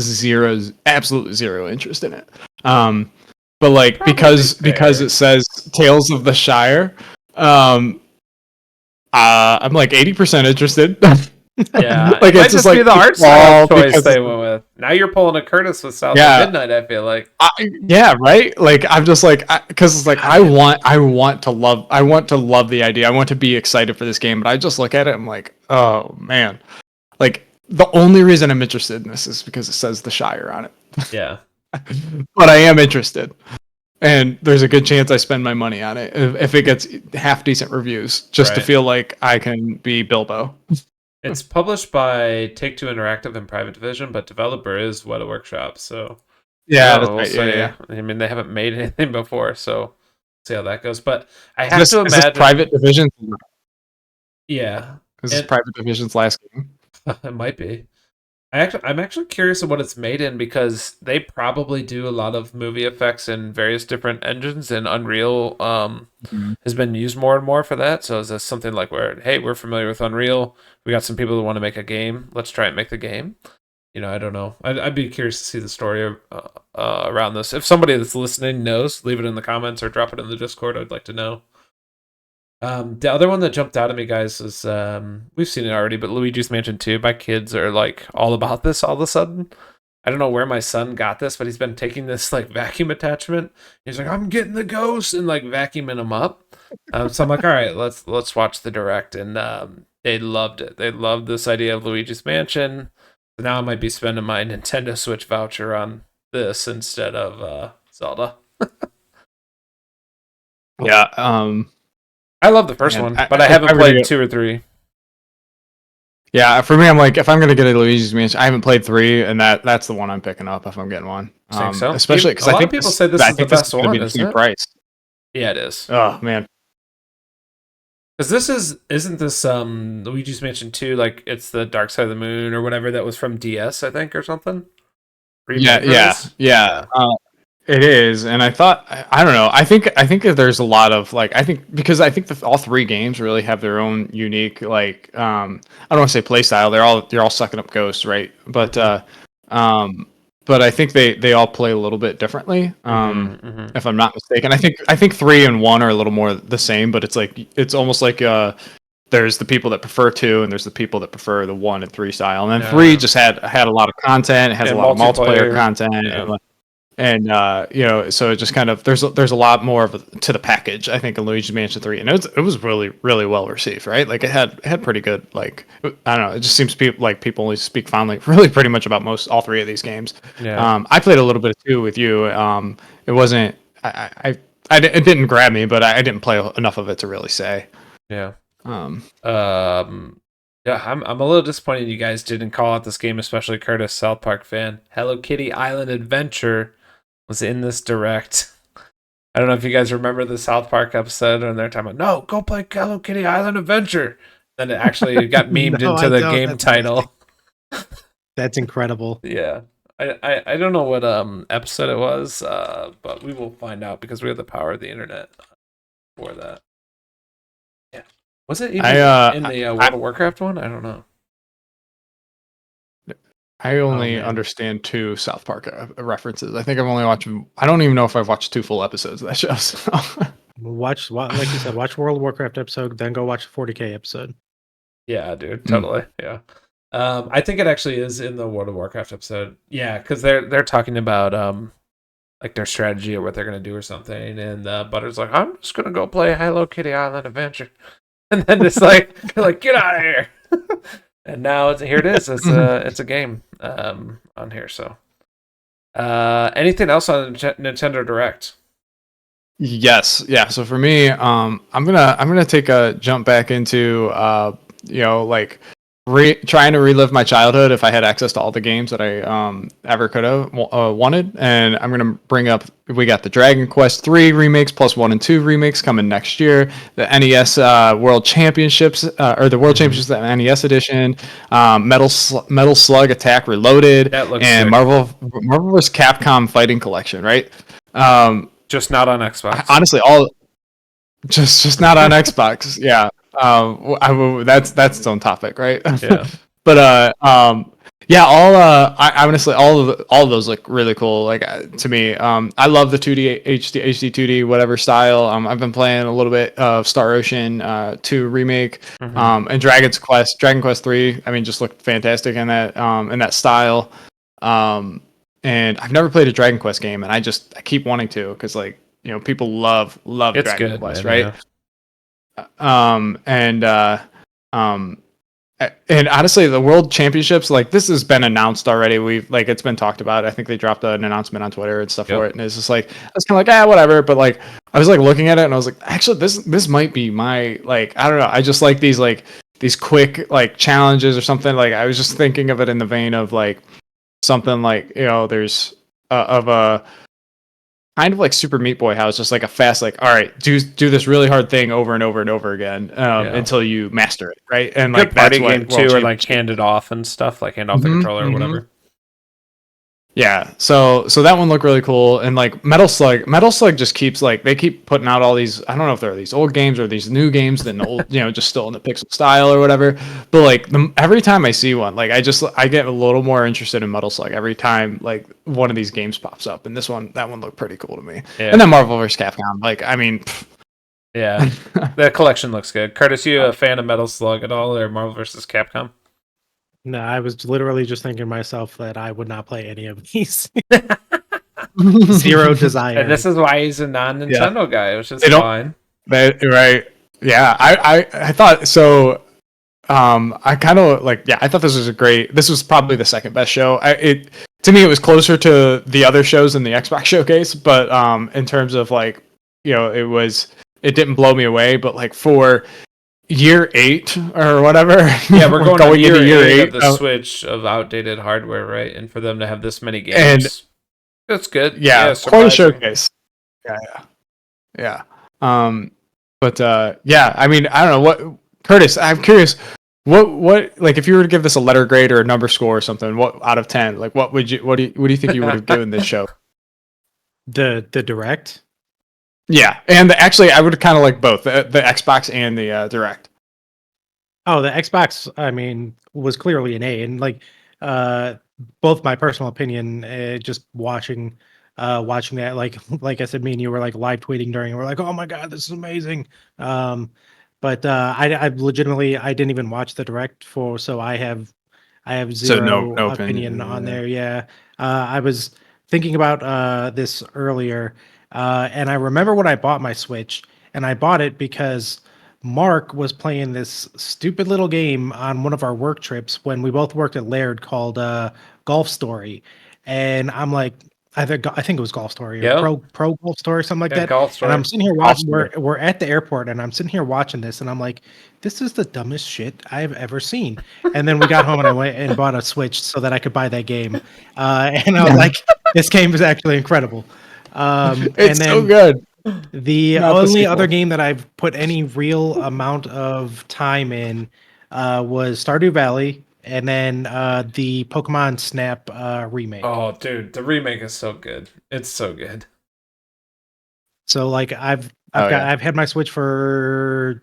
absolutely zero interest in it. But like because it says Tales of the Shire, I'm like 80% interested. Yeah, like it might it's just like be the art style choice they went with. Now you're pulling a Curtis with South of Midnight. I feel like, right. Like I'm just like, because it's like I want to love the idea. I want to be excited for this game, but I just look at it. I'm like, oh man, like the only reason I'm interested in this is because it says the Shire on it. Yeah, but I am interested. And there's a good chance I spend my money on it if it gets half decent reviews, just to feel like I can be Bilbo. It's published by Take-Two Interactive and Private Division, but developer is Weta Workshop. So that's right. Yeah. I mean, they haven't made anything before, so see how that goes. But I have to imagine is this Private Division. Yeah, this is Private Division's last game. It might be. I'm actually curious of what it's made in, because they probably do a lot of movie effects in various different engines, and Unreal has been used more and more for that. So is this something like where, hey, we're familiar with Unreal, we got some people who want to make a game, let's try and make the game? I don't know. I'd be curious to see the story around this. If somebody that's listening knows, leave it in the comments or drop it in the Discord. I'd like to know. The other one that jumped out at me, guys, is we've seen it already, but Luigi's Mansion 2. My kids are like all about this all of a sudden. I don't know where my son got this, but he's been taking this like vacuum attachment. He's like, I'm getting the ghost, and like vacuuming them up. So I'm like, all right, let's watch the direct, and they loved it. They loved this idea of Luigi's Mansion. So now I might be spending my Nintendo Switch voucher on this instead of Zelda. Yeah. I love the first one, but I haven't played 2 or 3. Yeah, for me, I'm like, if I'm gonna get a Luigi's Mansion, I haven't played 3, and that's the one I'm picking up if I'm getting one. I think so. Especially because a lot of people say this is the best one, isn't it? Price. Yeah, it is. Oh man, because isn't this Luigi's Mansion 2, like it's the Dark Side of the Moon or whatever that was from DS, I think, or something? Yeah. It is, and I thought, I don't know. I think that there's a lot of like, because I think that all 3 games really have their own unique like, I don't want to say play style. They're all sucking up ghosts, right? But I think they all play a little bit differently. If I'm not mistaken, I think 3 and 1 are a little more the same, but it's almost like there's the people that prefer 2, and there's the people that prefer the 1 and 3 style, and then 3 just had a lot of content. It has a lot of multiplayer content. And so it just kind of there's a lot more to the package, I think, in Luigi's Mansion 3, and it was really, really well received, right? Like it had pretty good, like, I don't know, it just seems people only speak fondly really pretty much about all 3 of these games. Yeah. I played a little bit of 2 with you. It wasn't it didn't grab me, but I didn't play enough of it to really say. Yeah. Yeah, I'm a little disappointed you guys didn't call out this game, especially Curtis, South Park fan. Hello Kitty Island Adventure was in this direct. I don't know if you guys remember the South Park episode when they're talking about, no, go play Hello Kitty Island Adventure. Then it actually got memed No, into I the don't. game That's title. That's incredible. Yeah. I don't know what episode it was, but we will find out because we have the power of the internet for that. Yeah. Was it even in the World of Warcraft one? I don't know. I only understand 2 South Park references. I think I've only watched. I don't even know if I've watched 2 full episodes of that show. So. Watch, like you said, watch World of Warcraft episode, then go watch the 40K episode. Yeah, dude, totally. Yeah. I think it actually is in the World of Warcraft episode. Yeah, because they're talking about like their strategy or what they're gonna do or something, and Butter's like, I'm just gonna go play Hello Kitty Island Adventure, and then it's like, they're like, get out of here. And now here it is. It's a game on here. So, anything else on Nintendo Direct? Yes, yeah. So for me, I'm gonna take a jump back into like trying to relive my childhood if I had access to all the games that I ever could have wanted, and I'm gonna bring up, we got the Dragon Quest 3 remakes plus 1 and 2 remakes coming next year, the NES World Championships or the World Championships, the NES edition, Metal Slug Attack Reloaded, and sick. Marvel vs. Capcom Fighting Collection, right? Just not on Xbox. Honestly, just not on Xbox. Yeah. That's its own topic, right? Yeah. But yeah, I honestly all of those look really cool. Like to me, I love the 2D HD 2D whatever style. I've been playing a little bit of Star Ocean 2 remake, and Dragon Quest 3. I mean, just looked fantastic in that style. And I've never played a Dragon Quest game, and I keep wanting to, because people love it's Dragon good, Quest, man, right? Yeah. And honestly, the World Championships, this has been announced already. It's been talked about. I think they dropped an announcement on Twitter and stuff for it, and it's just it's kind of whatever. But I was looking at it, and I was like, actually, this might be my I don't know. I just like these quick challenges or something. I was just thinking of it in the vein of something there's of a kind of Super Meat Boy, how it's just a fast all right, do this really hard thing over and over and over again until you master it, right? And good party game too, or hand it off and stuff, hand off the controller or whatever. Yeah, so that one looked really cool. And Metal Slug just keeps they keep putting out all these, I don't know if they're these old games or these new games that old just still in the pixel style or whatever, but every time I see one, I get a little more interested in Metal Slug every time one of these games pops up, and that one looked pretty cool to me. Yeah. And then Marvel vs. Capcom, I mean, yeah, the collection looks good. Curtis, you a fan of Metal Slug at all, or Marvel vs. Capcom? No, I was literally just thinking to myself that I would not play any of these. Zero desire. And this is why he's a non-Nintendo guy, which is fine. Right. Yeah, I thought so. I kind of I thought this was probably the second best show. To me, it was closer to the other shows in the Xbox showcase, but in terms of it didn't blow me away, but for year 8 or whatever. Yeah, we're going into year 8 of the Switch of outdated hardware, right? And for them to have this many games, that's good. Yeah, quite a showcase. Yeah. But yeah, I mean, I don't know what, Curtis, I'm curious, what if you were to give this a letter grade or a number score or something, what out of 10, what do you think you would have given this show? The Direct? Yeah, and actually, I would kind of like both the Xbox and the Direct. Oh, the Xbox, I mean, was clearly an A, and both my personal opinion, just watching that, like I said, me and you were live tweeting during, and we're oh my god, this is amazing. But I legitimately, I didn't even watch the Direct so I have zero no opinion on there. Yeah, I was thinking about this earlier. And I remember when I bought my Switch, and I bought it because Mark was playing this stupid little game on one of our work trips when we both worked at Laird called Golf Story. And I'm I think it was Golf Story or Pro Golf Story or something like that. Golf Story. And I'm sitting here watching, we're at the airport, and I'm sitting here watching this, and I'm this is the dumbest shit I've ever seen. And then we got home, and I went and bought a Switch so that I could buy that game. And I was this game is actually incredible. It's so good. The Not the only other sequel. game that I've put any real amount of time in was Stardew Valley, and then the Pokemon Snap remake. Oh, dude, the remake is so good. It's so good. So like I've had my Switch for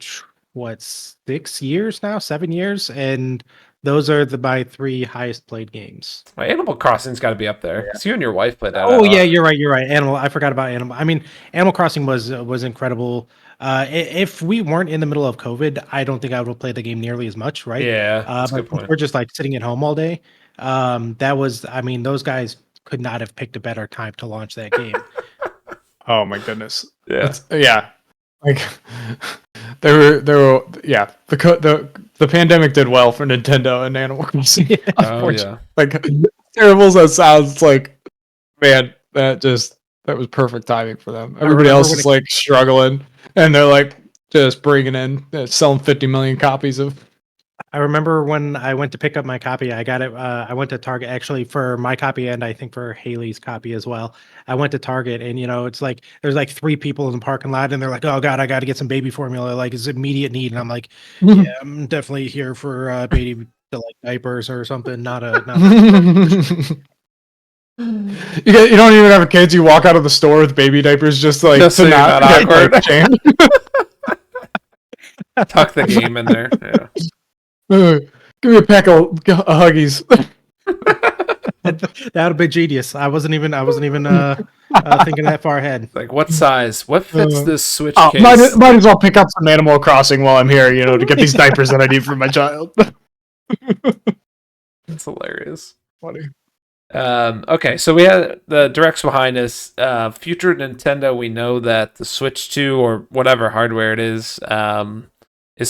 what 6 years now, 7 years, and those are my 3 highest played games. My Animal Crossing's got to be up there because you and your wife played that. Oh yeah, you're right. You're right. I forgot about Animal. I mean, Animal Crossing was incredible. If we weren't in the middle of COVID, I don't think I would have played the game nearly as much, right? Yeah, that's a But good point. we're just like sitting at home all day. That was. I mean, those guys could not have picked a better time to launch that game. Oh my goodness. Yeah. Yeah. Like there were yeah, the pandemic did well for Nintendo and Animal Crossing. Oh yeah. Like terrible as that sounds, like man, that was perfect timing for them. Everybody else is like struggling and they're like just bringing in selling 50 million copies of. I remember when I went to pick up my copy, I got it. I went to Target actually for my copy, and I think for Haley's copy as well. I went to Target, and it's like there's like 3 people in the parking lot, and they're like, "Oh God, I got to get some baby formula. Like, it's immediate need." And I'm like, "Yeah, I'm definitely here for baby to like diapers or something." Not a. You don't even have kids. You walk out of the store with baby diapers, just like Just to so not you're get not like, shamed. Tuck the game in there. Yeah. Give me a pack of Huggies. That would have been genius. I wasn't even thinking that far ahead. Like what size? What fits this Switch case? Might as well pick up some Animal Crossing while I'm here, to get these diapers that I need for my child. That's hilarious. Funny. Okay, so we had the directs behind us. Future Nintendo, we know that the Switch 2 or whatever hardware it is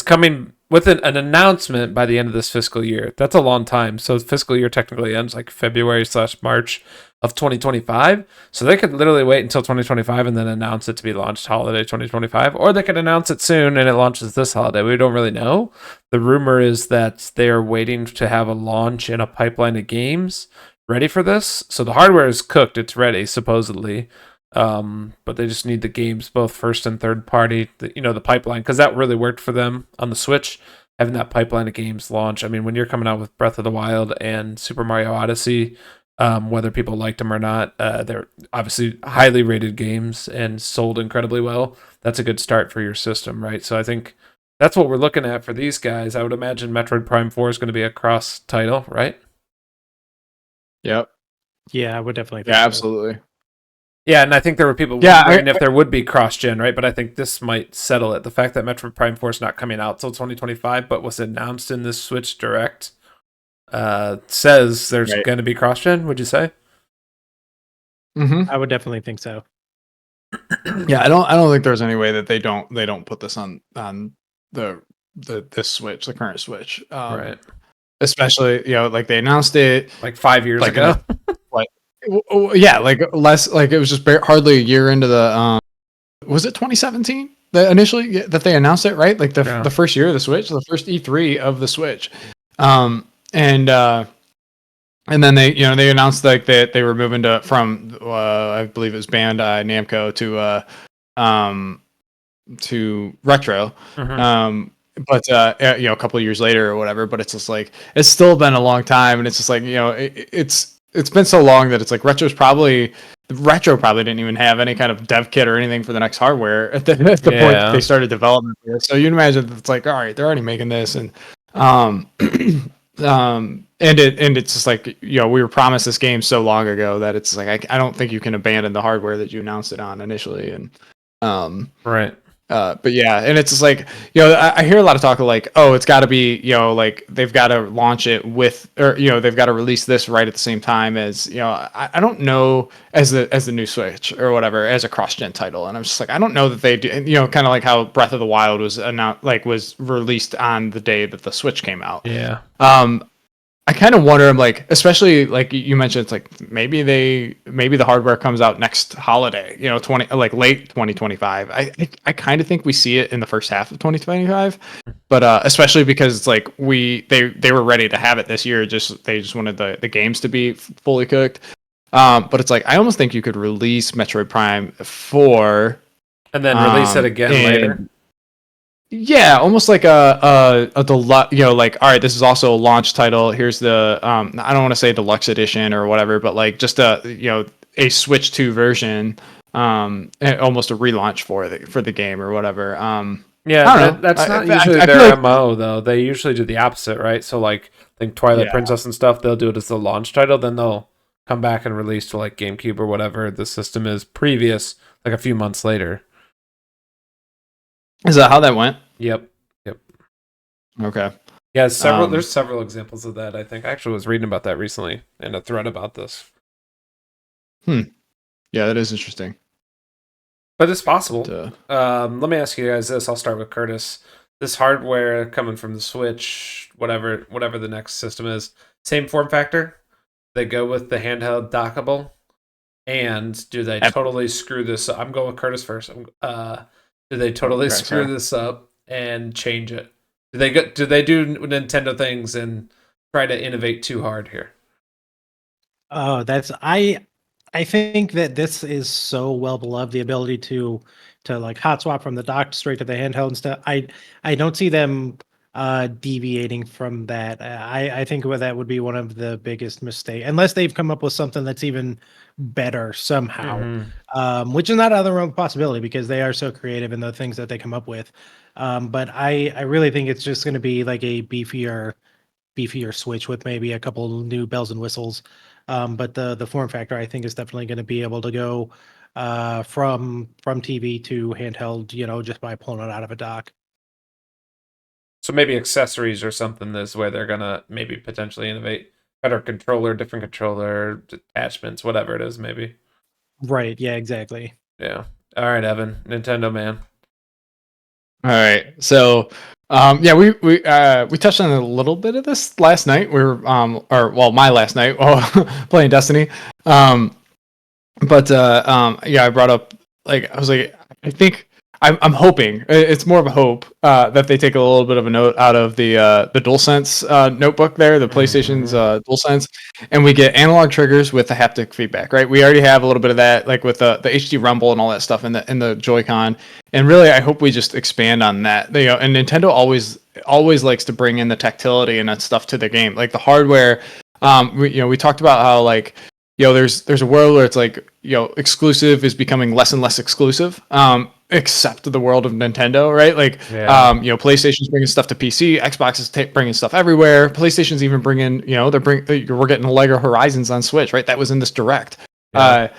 coming with an announcement by the end of this fiscal year. That's a long time. So the fiscal year technically ends like February/March of 2025. So they could literally wait until 2025 and then announce it to be launched holiday 2025, or they could announce it soon and it launches this holiday. We don't really know. The rumor is that they are waiting to have a launch in a pipeline of games ready for this. So the hardware is cooked, it's ready supposedly, but they just need the games, both first and third party, the pipeline, because that really worked for them on the Switch, having that pipeline of games launch. I mean, when you're coming out with Breath of the Wild and Super Mario Odyssey, whether people liked them or not, they're obviously highly rated games and sold incredibly well. That's a good start for your system, right? So I think that's what we're looking at for these guys. I would imagine Metroid Prime 4 is going to be a cross title, right? Yep. Yeah, I would definitely. Yeah, absolutely. Yeah, and I think there were people wondering if there would be cross-gen, right? But I think this might settle it. The fact that Metroid Prime 4 is not coming out till 2025, but was announced in this Switch Direct, says there's going to be cross-gen, would you say? Mm-hmm. I would definitely think so. Yeah, I don't think there's any way that they don't put this on this Switch, the current Switch. Right. Especially, like they announced it like 5 years ago. Yeah, like less, like it was just hardly a year into the was it 2017 that initially that they announced it, right? Like the first year of the Switch, the first E3 of the Switch. And then they announced like that they were moving from I believe it was Bandai Namco to Retro. Mm-hmm. But a couple of years later or whatever, but it's just like it's still been a long time, and it's just like it's been so long that it's like Retro probably didn't even have any kind of dev kit or anything for the next hardware at the point that they started development. So you can imagine that it's like, all right, they're already making this, and it's just like we were promised this game so long ago that it's like I don't think you can abandon the hardware that you announced it on initially, and right. But yeah, and it's just like I hear a lot of talk of like, oh, it's got to be like they've got to launch it with, or they've got to release this right at the same time as I don't know as the new Switch or whatever as a cross-gen title, and I'm just like I don't know that they do, kind of like how Breath of the Wild was announced, like was released on the day that the Switch came out. Yeah. I kind of wonder, I'm like, especially like you mentioned, it's like maybe the hardware comes out next holiday, late 2025. I kind of think we see it in the first half of 2025, but especially because it's like they were ready to have it this year. They just wanted the games to be fully cooked. But it's like I almost think you could release Metroid Prime 4 And then release it again later. Yeah, almost like a deluxe, like, all right, this is also a launch title. Here's the I don't want to say deluxe edition or whatever, but like just a Switch 2 version, almost a relaunch for the game or whatever. Yeah, that's not usually their MO though. They usually do the opposite, right? So like I think Twilight Princess and stuff, they'll do it as the launch title, then they'll come back and release to like GameCube or whatever the system is previous, like a few months later. Is that how that went? Yep. Okay. Yeah, there's several examples of that, I think. I actually was reading about that recently in a thread about this. Yeah, that is interesting. But it's possible. Let me ask you guys this. I'll start with Curtis. This hardware coming from the Switch, whatever the next system is, same form factor? They go with the handheld dockable? And do they totally screw this up? I'm going with Curtis first. Do they totally screw this up and change it? Do they do Nintendo things and try to innovate too hard here? Oh, I think that this is so well beloved, the ability to like hot swap from the dock straight to the handheld and stuff. I don't see them deviating from that. I think that would be one of the biggest mistakes, unless they've come up with something that's even better somehow, which is not out of the realm of possibility because they are so creative in the things that they come up with. But I really think it's just going to be like a beefier Switch with maybe a couple new bells and whistles. But the form factor, I think, is definitely going to be able to go from TV to handheld, just by pulling it out of a dock. So maybe accessories or something is where they're gonna maybe potentially innovate. Better controller, different controller, attachments, whatever it is, maybe. Right. Yeah. Exactly. Yeah. All right, Evan, Nintendo man. All right. So, we touched on a little bit of this last night. We were my last night while playing Destiny. I brought up, like, I was like, I think I'm hoping it's more of a hope that they take a little bit of a note out of the DualSense notebook there, the PlayStation's DualSense, and we get analog triggers with the haptic feedback. Right, we already have a little bit of that, like with the HD Rumble and all that stuff in the Joy-Con, and really I hope we just expand on that. And Nintendo always likes to bring in the tactility and that stuff to the game, like the hardware. We talked about how, like, there's a world where it's like, exclusive is becoming less and less exclusive, except the world of Nintendo, right? Like, PlayStation's bringing stuff to PC, Xbox is bringing stuff everywhere. PlayStation's even bringing, we're getting Lego Horizons on Switch, right? That was in this Direct. Yeah.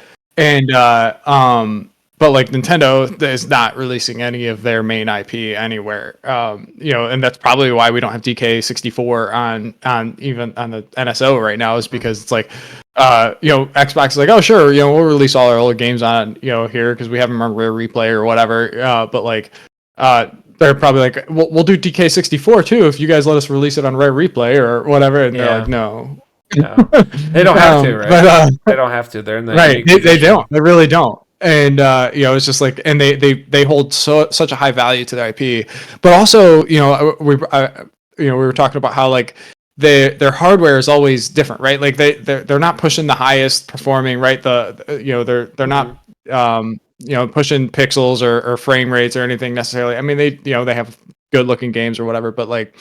But like Nintendo is not releasing any of their main IP anywhere, and that's probably why we don't have DK64 on even on the NSO right now, is because it's like, Xbox is like, oh sure, we'll release all our old games on here because we have them on Rare Replay or whatever, but like they're probably like, we'll do DK64 too if you guys let us release it on Rare Replay or whatever, and they're like, no. They don't have to, right? But, they don't have to. They're in the right. They don't. They really don't. And it's just like, and they hold such a high value to their IP, but also we were talking about how, like, their hardware is always different, right? Like they're not pushing the highest performing, right? They're not pushing pixels or frame rates or anything necessarily. I mean, they have good looking games or whatever, but like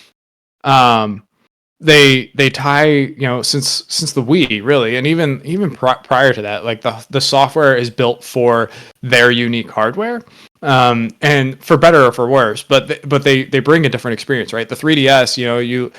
they tie, since the Wii, really, and even prior to that, like the software is built for their unique hardware, and for better or for worse, but they bring a different experience, right? The 3DS,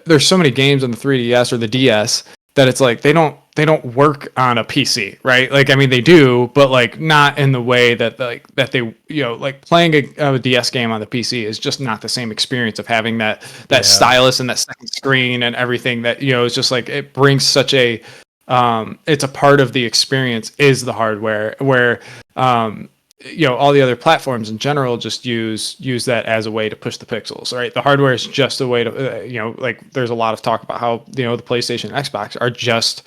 there's so many games on the 3DS or the DS that it's like they don't work on a PC, right? Like, I mean, they do, but like not in the way that they like playing a DS game on the PC is just not the same experience of having that stylus and that second screen and everything that it's just like, it brings such a it's a part of the experience is the hardware, where all the other platforms in general just use that as a way to push the pixels, right? The hardware is just a way to, like, there's a lot of talk about how, the PlayStation and Xbox are just,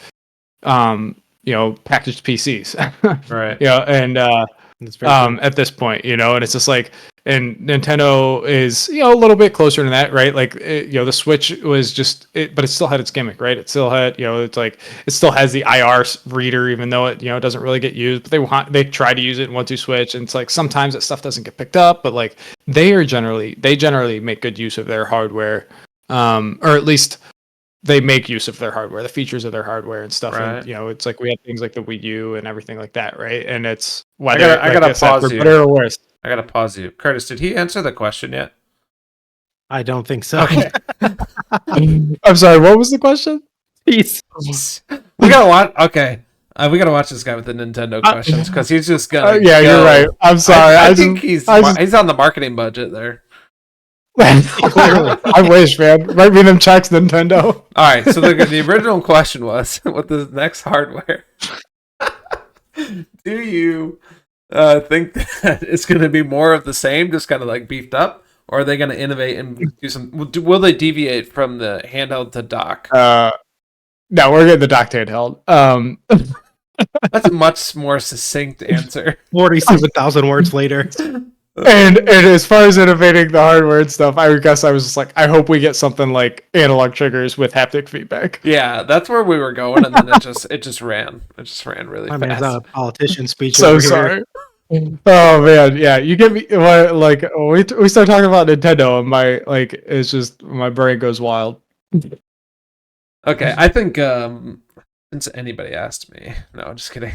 packaged PCs, right? And at this point, and it's just like, And Nintendo is, a little bit closer to that, right? Like, the Switch was just, but it still had its gimmick, right? It still had, it's like, it still has the IR reader, even though it, doesn't really get used. But they try to use it in 1-2 Switch, and it's like sometimes that stuff doesn't get picked up. But like, they generally make good use of their hardware, or at least they make use of their hardware, the features of their hardware and stuff. Right. And it's like we have things like the Wii U and everything like that, right? And it's I gotta pause for you. better or worse. I gotta pause you. Curtis, did he answer the question yet? I don't think so. Okay. I'm sorry, what was the question? Peace. We gotta watch. Okay, we gotta watch this guy with the Nintendo questions because he's just gonna. Yeah, go. You're right. I'm sorry. I think he's on the marketing budget there. Clearly, I wish, man. Write me them checks, Nintendo. All right. So the original question was, with the next hardware, do you think that it's going to be more of the same, just kind of like beefed up, or are they going to innovate and do some? Will they deviate from the handheld to dock? No, we're getting the dock to handheld. That's a much more succinct answer. 47,000 words later. And as far as innovating the hardware and stuff, I guess I was just like, I hope we get something like analog triggers with haptic feedback. Yeah, that's where we were going, and then it just ran. It just ran really fast. It's not a politician speech. So sorry. Oh man, yeah, you get me. Like we start talking about Nintendo, and it's just my brain goes wild. Okay, I think since anybody asked me, no, I'm just kidding.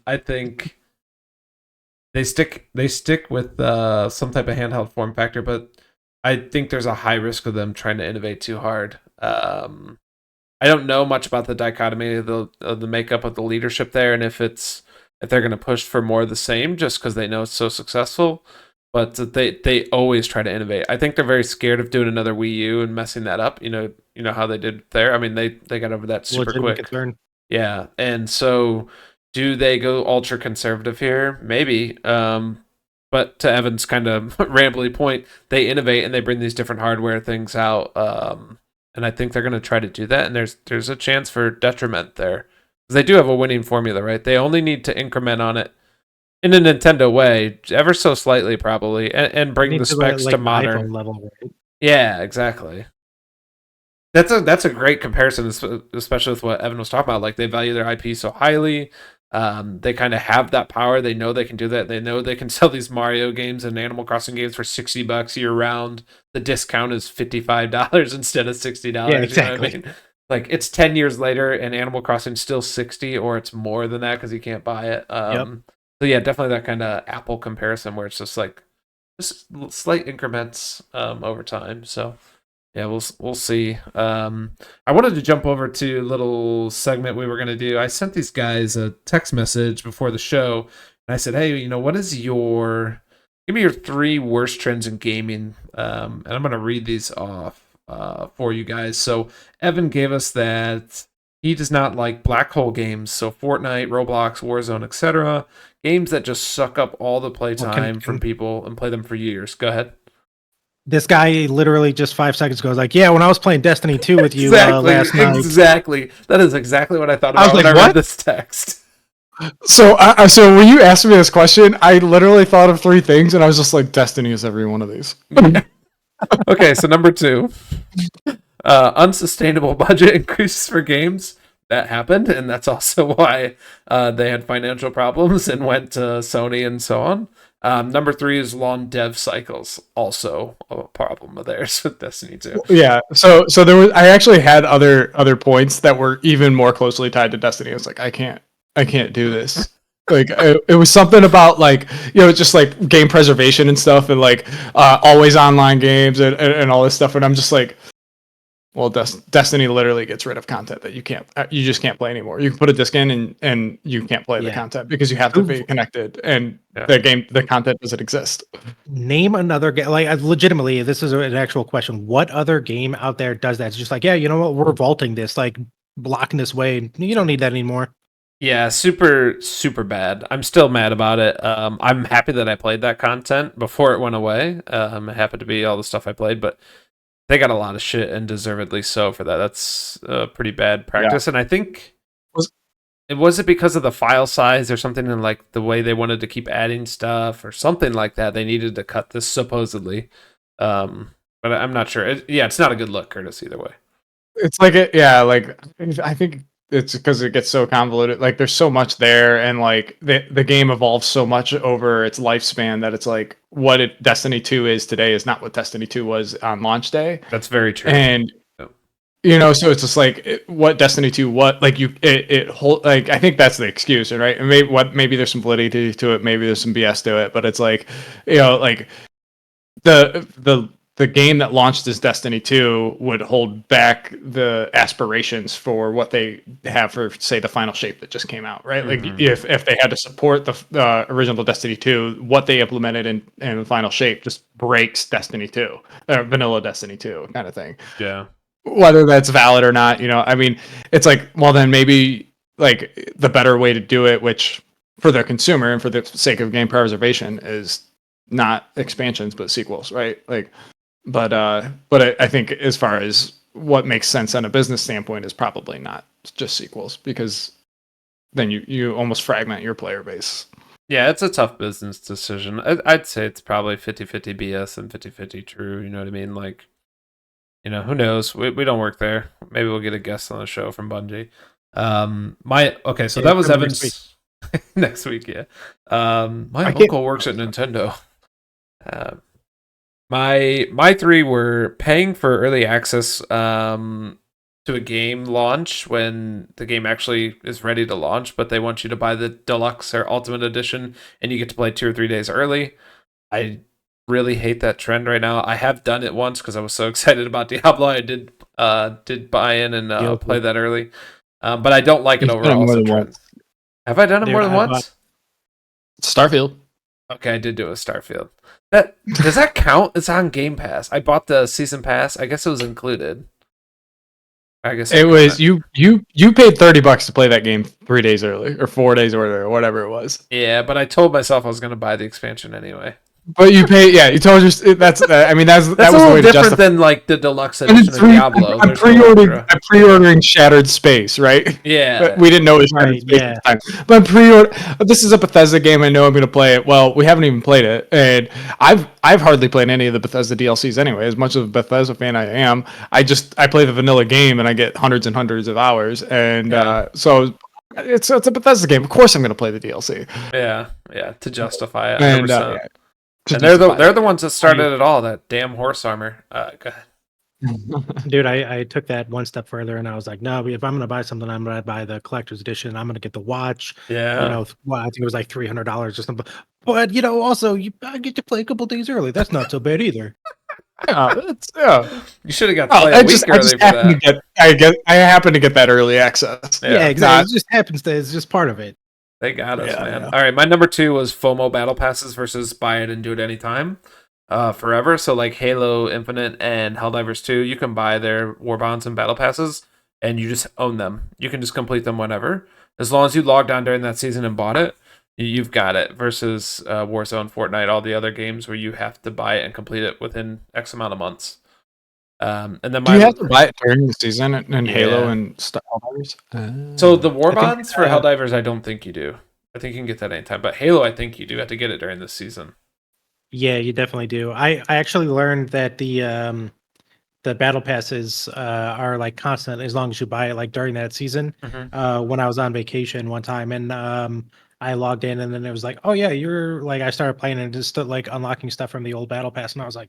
I think they stick with some type of handheld form factor, but I think there's a high risk of them trying to innovate too hard. I don't know much about the dichotomy of the makeup of the leadership there, and if they're going to push for more of the same just because they know it's so successful. But they always try to innovate. I think they're very scared of doing another Wii U and messing that up. You know how they did there. I mean, they got over that super quick. Concern. Yeah, and so do they go ultra conservative here? Maybe. But to Evan's kind of rambly point, they innovate and they bring these different hardware things out. And I think they're going to try to do that. And there's a chance for detriment there. Because they do have a winning formula, right? They only need to increment on it in a Nintendo way, ever so slightly probably, and bring the specs to modern level, right? Yeah, exactly. That's a great comparison, especially with what Evan was talking about. Like, they value their IP so highly. They kind of have that power. They know they can do that. They know they can sell these Mario games and Animal Crossing games for $60 year round. The discount is $55 instead of $60. Yeah, exactly. You know what I mean? Like, it's 10 years later and Animal Crossing still $60, or it's more than that because you can't buy it. So yeah, definitely that kind of Apple comparison where it's just like just slight increments over time. So yeah, we'll see. I wanted to jump over to a little segment we were going to do. I sent these guys a text message before the show, and I said, hey, what is give me your 3 worst trends in gaming, and I'm going to read these off for you guys. So Evan gave us that he does not like black hole games, so Fortnite, Roblox, Warzone, etc. Games that just suck up all the playtime from people and play them for years. Go ahead. This guy literally just 5 seconds ago was like, yeah, when I was playing Destiny 2 with you last night. Exactly. That is exactly what I thought about when I read this text. So when you asked me this question, I literally thought of 3 things, and I was just like, Destiny is every one of these. Okay, so number 2. Unsustainable budget increases for games. That happened, and that's also why they had financial problems and went to Sony and so on. Number 3 is long dev cycles, also a problem of theirs with Destiny 2. Yeah, so I actually had other points that were even more closely tied to Destiny. I was like, I can't do this. Like it was something about like just like game preservation and stuff, and like always online games and all this stuff, and I'm just like, well, Destiny literally gets rid of content that you just can't play anymore. You can put a disc in and you can't play the content because you have to be connected, and the content doesn't exist. Name another game. Like, legitimately, this is an actual question. What other game out there does that? It's just like, yeah, you know what? We're vaulting this, like blocking this way. You don't need that anymore. Yeah, super, super bad. I'm still mad about it. I'm happy that I played that content before it went away. It happened to be all the stuff I played, but they got a lot of shit, and deservedly so for that. That's a pretty bad practice, and I think was it because of the file size or something, in like the way they wanted to keep adding stuff or something like that? They needed to cut this supposedly, but I'm not sure. It's not a good look, Curtis. Either way, It's like like I think it's because it gets so convoluted. Like there's so much there, and like the game evolves so much over its lifespan that it's like what Destiny 2 is today is not what Destiny 2 was on launch day. that's very true. And so it's just like what Destiny 2, what like it hold, like I think that's the excuse, right? And maybe there's some validity to it, maybe there's some BS to it, but it's like like the game that launched as Destiny 2 would hold back the aspirations for what they have for, say, the final shape that just came out, right? Like if they had to support the original Destiny 2, what they implemented in the final shape just breaks Destiny 2, vanilla Destiny 2 kind of thing. Yeah. Whether that's valid or not, I mean, it's like, well, then maybe like the better way to do it, which for the consumer and for the sake of game preservation, is not expansions but sequels, right? Like, but I think as far as what makes sense on a business standpoint is probably not just sequels, because then you almost fragment your player base. Yeah, it's a tough business decision. I'd say it's probably 50-50 BS and 50-50 true. You know what I mean? Like, who knows? We don't work there. Maybe we'll get a guest on the show from Bungie. So that was Evan's next week. Yeah. My uncle works at Nintendo. My three were paying for early access to a game launch when the game actually is ready to launch, but they want you to buy the deluxe or ultimate edition and you get to play 2 or 3 days early. I really hate that trend right now. I have done it once because I was so excited about Diablo. I did buy in and play that early, but I don't like it overall. Have I done it more than once? Starfield. Okay, I did do a Starfield. Does that count? It's on Game Pass. I bought the season pass. I guess it was included. I guess it was you paid $30 to play that game 3 days early or 4 days early or whatever it was. Yeah, but I told myself I was going to buy the expansion anyway. But you pay, you told you that's. I mean, that was a little different than like the deluxe edition of Diablo. I'm pre-ordering Shattered Space, right? Yeah, but we didn't know it was Shattered Space at the time. But this is a Bethesda game. I know I'm going to play it. Well, we haven't even played it, and I've hardly played any of the Bethesda DLCs anyway. As much of a Bethesda fan I am, I play the vanilla game and I get hundreds and hundreds of hours, and so. It's a Bethesda game. Of course, I'm going to play the DLC. Yeah, to justify it. And they're the ones that started it all. That damn horse armor. Go ahead. Dude, I took that one step further and I was like, no, if I'm going to buy something, I'm going to buy the collector's edition. I'm going to get the watch. Yeah. I think it was like $300 or something. But, also, I get to play a couple days early. That's not so bad either. You should have got to play a week early for that. I happen to get that early access. Yeah, exactly. It just happens to. It's just part of it. They got us, man. Yeah. All right, my number 2 was FOMO battle passes versus buy it and do it anytime, forever. So like Halo Infinite and Helldivers 2, you can buy their war bonds and battle passes, and you just own them. You can just complete them whenever, as long as you logged on during that season and bought it. You've got it. Versus Warzone, Fortnite, all the other games where you have to buy it and complete it within X amount of months. And then do you have to buy it during the season in Halo and Helldivers? So the war bonds for Helldivers, I don't think you do. I think you can get that anytime. But Halo, I think you do have to get it during this season. Yeah, you definitely do. I actually learned that the battle passes are like constant as long as you buy it like during that season. When I was on vacation one time and I logged in and then it was like, oh yeah, you're like, I started playing and just like unlocking stuff from the old battle pass and I was like,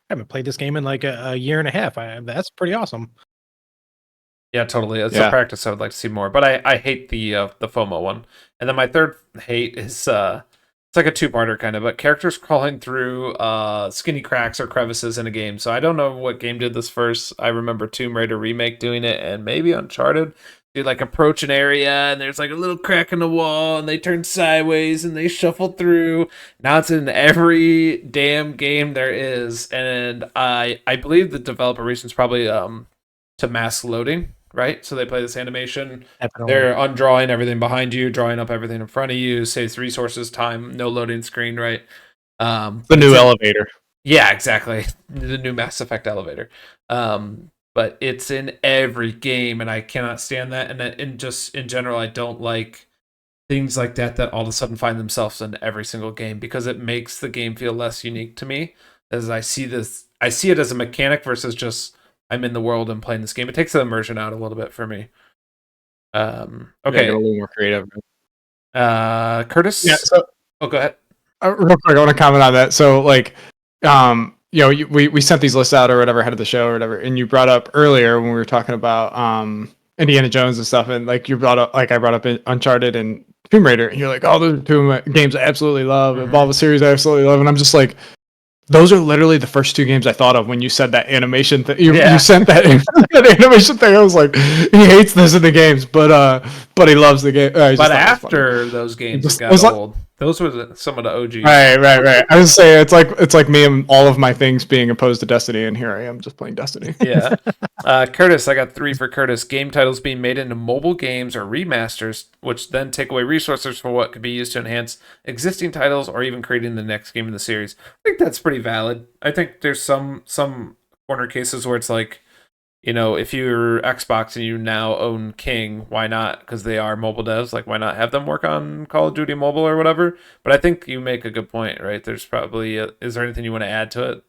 I haven't played this game in like a year and a half. That's pretty awesome. Yeah, totally. It's a practice I would like to see more, but I hate the FOMO one. And then my third hate is it's like a two-parter kind of, but characters crawling through skinny cracks or crevices in a game. So I don't know what game did this first. I remember Tomb Raider Remake doing it, and maybe Uncharted. You like approach an area and there's like a little crack in the wall and they turn sideways and they shuffle through. Now it's in every damn game there is, and I believe the developer reason's probably to mask loading, right? So they play this animation. Definitely. They're undrawing everything behind you, drawing up everything in front of you, saves resources, time, no loading screen, right? The new elevator. Yeah, exactly. The new Mass Effect elevator. but it's in every game, and I cannot stand that. And just in general, I don't like things like that all of a sudden find themselves in every single game, because it makes the game feel less unique to me. As I see it as a mechanic versus just I'm in the world and playing this game. It takes the immersion out a little bit for me. Yeah, get Okay. a little more creative. Curtis. Yeah. So, go ahead. real quick, I want to comment on that. So, like, we sent these lists out or whatever ahead of the show or whatever, and you brought up earlier when we were talking about Indiana Jones and stuff, and like you brought up, like I brought up Uncharted and Tomb Raider, and you're like, oh, those are two of my games I absolutely love, Evolve series I absolutely love, and I'm just like, those are literally the first two games I thought of when you said that animation thing. You sent that animation thing. I was like, he hates this in the games, but he loves the game. But after those games got old, those were some of the OGs. Right. I was saying it's like me and all of my things being opposed to Destiny, and here I am just playing Destiny. Yeah. Curtis, I got 3 for Curtis. Game titles being made into mobile games or remasters, which then take away resources for what could be used to enhance existing titles or even creating the next game in the series. I think that's pretty valid. I think there's some corner cases where it's like, if you're Xbox and you now own King, why not? Because they are mobile devs. Like, why not have them work on Call of Duty Mobile or whatever? But I think you make a good point, right? There's probably is there anything you want to add to it?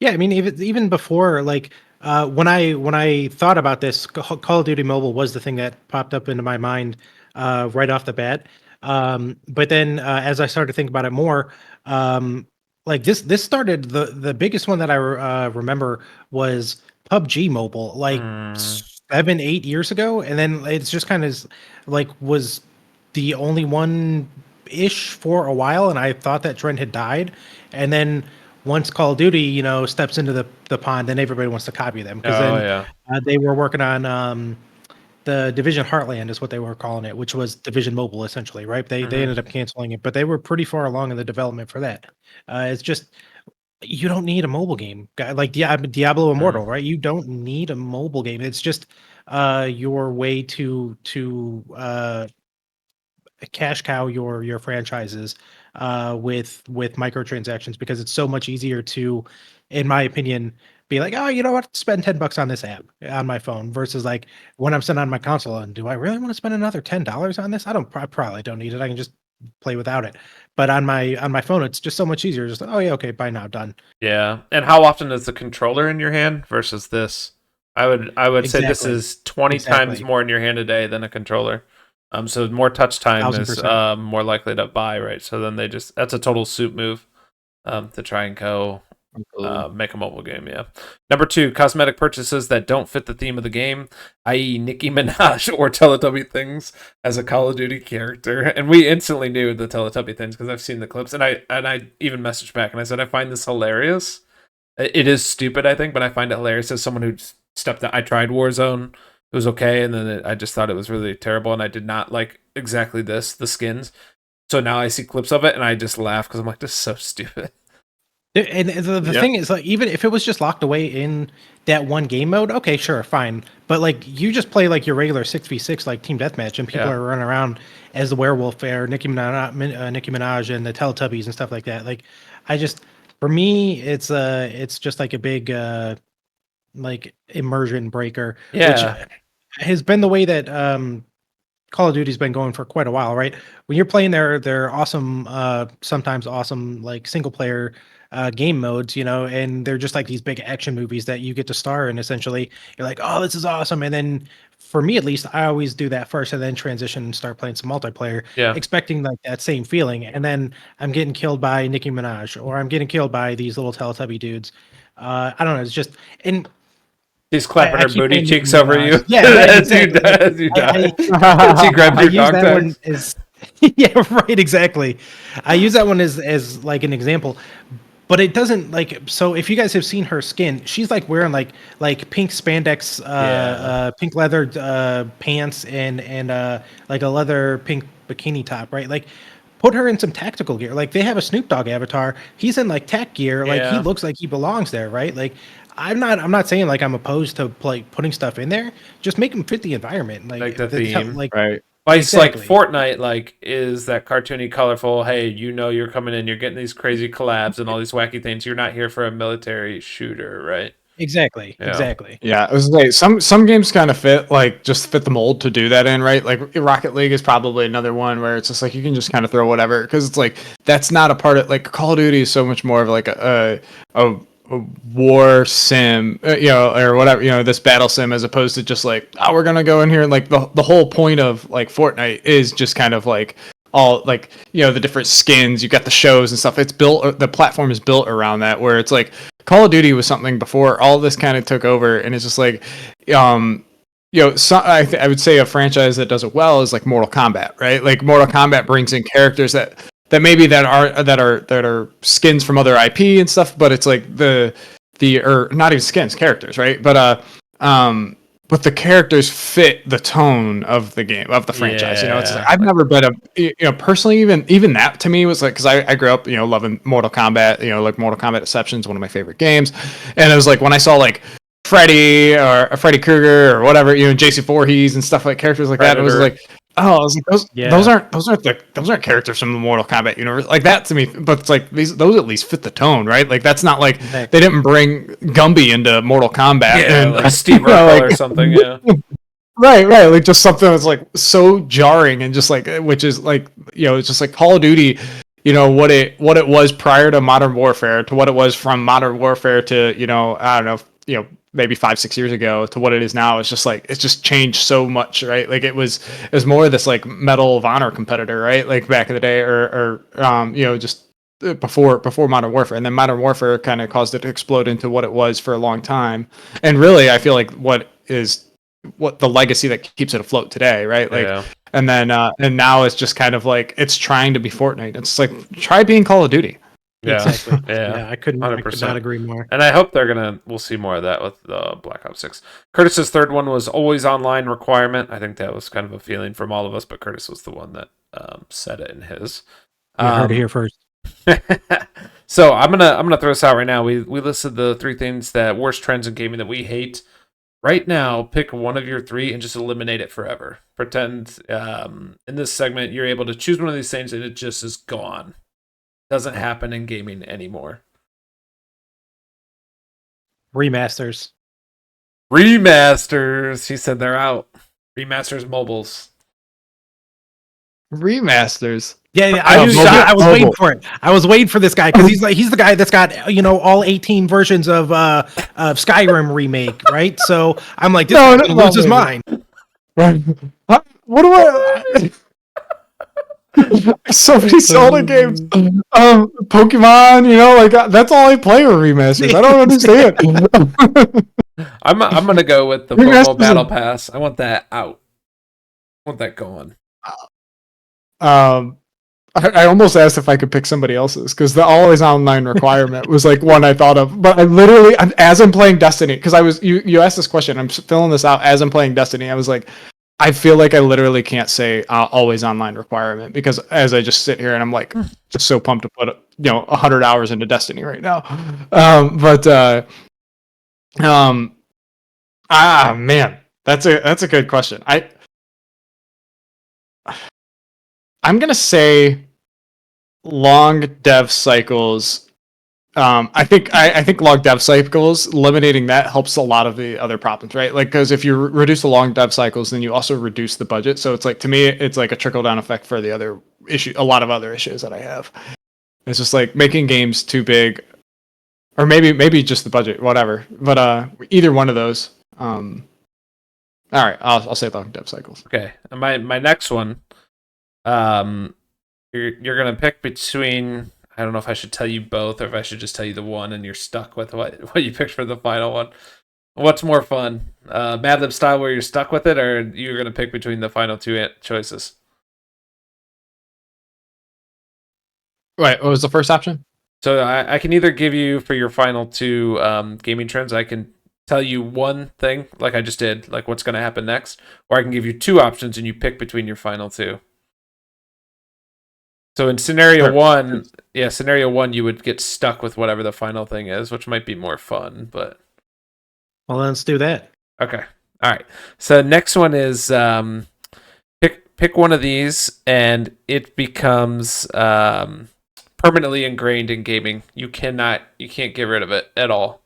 Yeah, I mean, even before, like, when I thought about this, Call of Duty Mobile was the thing that popped up into my mind right off the bat. But then as I started to think about it more, like this started the biggest one that I remember was PUBG Mobile, like 7-8 years ago, and then it's just kind of like was the only one ish for a while, and I thought that trend had died, and then once Call of Duty, steps into the pond, then everybody wants to copy them, because they were working on the Division Heartland is what they were calling it, which was Division Mobile essentially, right? They ended up canceling it, but they were pretty far along in the development for that. It's just you don't need a mobile game, like Diablo Immortal, right? You don't need a mobile game. It's just your way to cash cow your franchises with microtransactions, because it's so much easier to, in my opinion, be like, oh, you know what, spend $10 on this app on my phone, versus like when I'm sitting on my console and do I really want to spend another $10 on this? I probably don't need it. I can just play without it. But on my phone, it's just so much easier. Just like, oh yeah, okay, buy now, done. Yeah. And how often is the controller in your hand versus this? I would say this is 20 times more in your hand a day than a controller. So more touch time 1000%. is more likely to buy, right? So then that's a total suit move to try and make a mobile game, yeah. Number 2, cosmetic purchases that don't fit the theme of the game, i.e. Nicki Minaj or Teletubby things as a Call of Duty character. And we instantly knew the Teletubby things because I've seen the clips, and I even messaged back and I said I find this hilarious. It is stupid, I think, but I find it hilarious as someone who stepped out. I tried Warzone. It was okay, and then I just thought it was really terrible, and I did not like exactly the skins. So now I see clips of it, and I just laugh because I'm like, this is so stupid. And the thing is, like, even if it was just locked away in that one game mode, okay, sure, fine. But like, you just play like your regular 6v6 like team deathmatch, and people are running around as the werewolf or Nicki Minaj and the Teletubbies and stuff like that. Like, for me, it's just like a big like immersion breaker, which has been the way that Call of Duty's been going for quite a while, right? When you're playing their awesome, sometimes awesome like single player game modes, and they're just like these big action movies that you get to star in. Essentially, you're like, oh, this is awesome, and then for me at least, I always do that first, and then transition and start playing some multiplayer, expecting like that same feeling, and then I'm getting killed by Nicki Minaj, or I'm getting killed by these little Teletubby dudes. I don't know. It's just and. She's clapping her booty cheeks over you. Yeah, exactly. as you die. She grabs your dog tags. Yeah, right, exactly. I use that one as like an example, but it doesn't like. So if you guys have seen her skin, she's like wearing like pink spandex, pink leather pants, and like a leather pink bikini top, right? Like, put her in some tactical gear. Like, they have a Snoop Dogg avatar. He's in like tech gear. Like, he looks like he belongs there, right? Like, I'm not saying like I'm opposed to like putting stuff in there. Just make them fit the environment, like the theme, right? It's like Fortnite, like is that cartoony, colorful. Hey, you're coming in, you're getting these crazy collabs and all these wacky things. You're not here for a military shooter, right? Exactly. Yeah. Exactly. Yeah, I was like some games kind of fit the mold to do that in, right? Like Rocket League is probably another one where it's just like you can just kind of throw whatever because it's like that's not a part of like Call of Duty is so much more of like a war sim, or whatever, this battle sim as opposed to just like we're gonna go in here and like the whole point of like Fortnite is just kind of like all like the different skins, you got the shows and stuff. It's built, the platform is built around that where it's like Call of Duty was something before all this kind of took over, and it's just like I would say a franchise that does it well is like Mortal Kombat, right? Like Mortal Kombat brings in characters that maybe that are skins from other IP and stuff, but it's like the or not even skins, characters, right? But the characters fit the tone of the game, of the franchise. It's like I've never been personally, even that to me was like, because I grew up loving Mortal Kombat. Like Mortal Kombat Deception is one of my favorite games, and it was like when I saw like Freddy or Freddy Krueger or whatever, Jason Voorhees and stuff like characters like Predator. That. It was like, I was like, those aren't characters from the Mortal Kombat universe like that to me. But it's like those at least fit the tone, right? Like that's not like they didn't bring Gumby into Mortal Kombat, and like Steve Urkel or something, yeah. Right, like just something that's like so jarring and just like, which is like, it's just like Call of Duty. What it was prior to Modern Warfare to what it was from Modern Warfare to I don't know maybe 5-6 years ago to what it is now. It's just like it's just changed so much, right? Like it was more of this like Medal of Honor competitor, right? Like back in the day, or just before Modern Warfare, and then Modern Warfare kind of caused it to explode into what it was for a long time. And really, I feel like what the legacy that keeps it afloat today, right? Like, and then and now it's just kind of like it's trying to be Fortnite. It's like try being Call of Duty. Yeah, exactly. Yeah, I could not agree more. And I hope we'll see more of that with Black Ops 6. Curtis's third one was always online requirement. I think that was kind of a feeling from all of us, but Curtis was the one that said it in his. You heard it here first. So I'm gonna throw this out right now. We listed the 3 things that worst trends in gaming that we hate. Right now, pick one of your 3 and just eliminate it forever. Pretend in this segment you're able to choose one of these things and it just is gone. Doesn't happen in gaming anymore. Remasters. He said they're out. Remasters mobiles. Remasters. Yeah, I was waiting for it. I was waiting for this guy because he's the guy that's got all 18 versions of Skyrim remake, right? So I'm like, this loses his mind. What do I? So many Zelda games, Pokemon. Like that's all I play with remasters. I don't understand. I'm gonna go with the Pomo Battle Pass. I want that out. I want that gone. I almost asked if I could pick somebody else's because the always online requirement was like one I thought of, but I literally, as I'm playing Destiny, because you asked this question, I'm filling this out as I'm playing Destiny. I was like, I feel like I literally can't say always online requirement because as I just sit here and I'm like just so pumped to put 100 hours into Destiny right now. Man, that's a good question. I'm gonna say long dev cycles. I think long dev cycles, eliminating that helps a lot of the other problems, right? Like, because if you reduce the long dev cycles, then you also reduce the budget. So it's like, to me, it's like a trickle down effect for the other issue, a lot of other issues that I have. It's just like making games too big, or maybe just the budget, whatever. But either one of those. All right, I'll say long dev cycles. Okay, and my next one, you're gonna pick between. I don't know if I should tell you both or if I should just tell you the one and you're stuck with what you picked for the final one. What's more fun? Mad Lib style where you're stuck with it, or you're going to pick between the final 2 choices? Right, what was the first option? So I can either give you, for your final 2 gaming trends, I can tell you one thing, like I just did, like what's going to happen next, or I can give you 2 options and you pick between your final 2. So in scenario 1, you would get stuck with whatever the final thing is, which might be more fun, but... Well, let's do that. Okay. All right. So next one is pick one of these, and it becomes permanently ingrained in gaming. You can't get rid of it at all.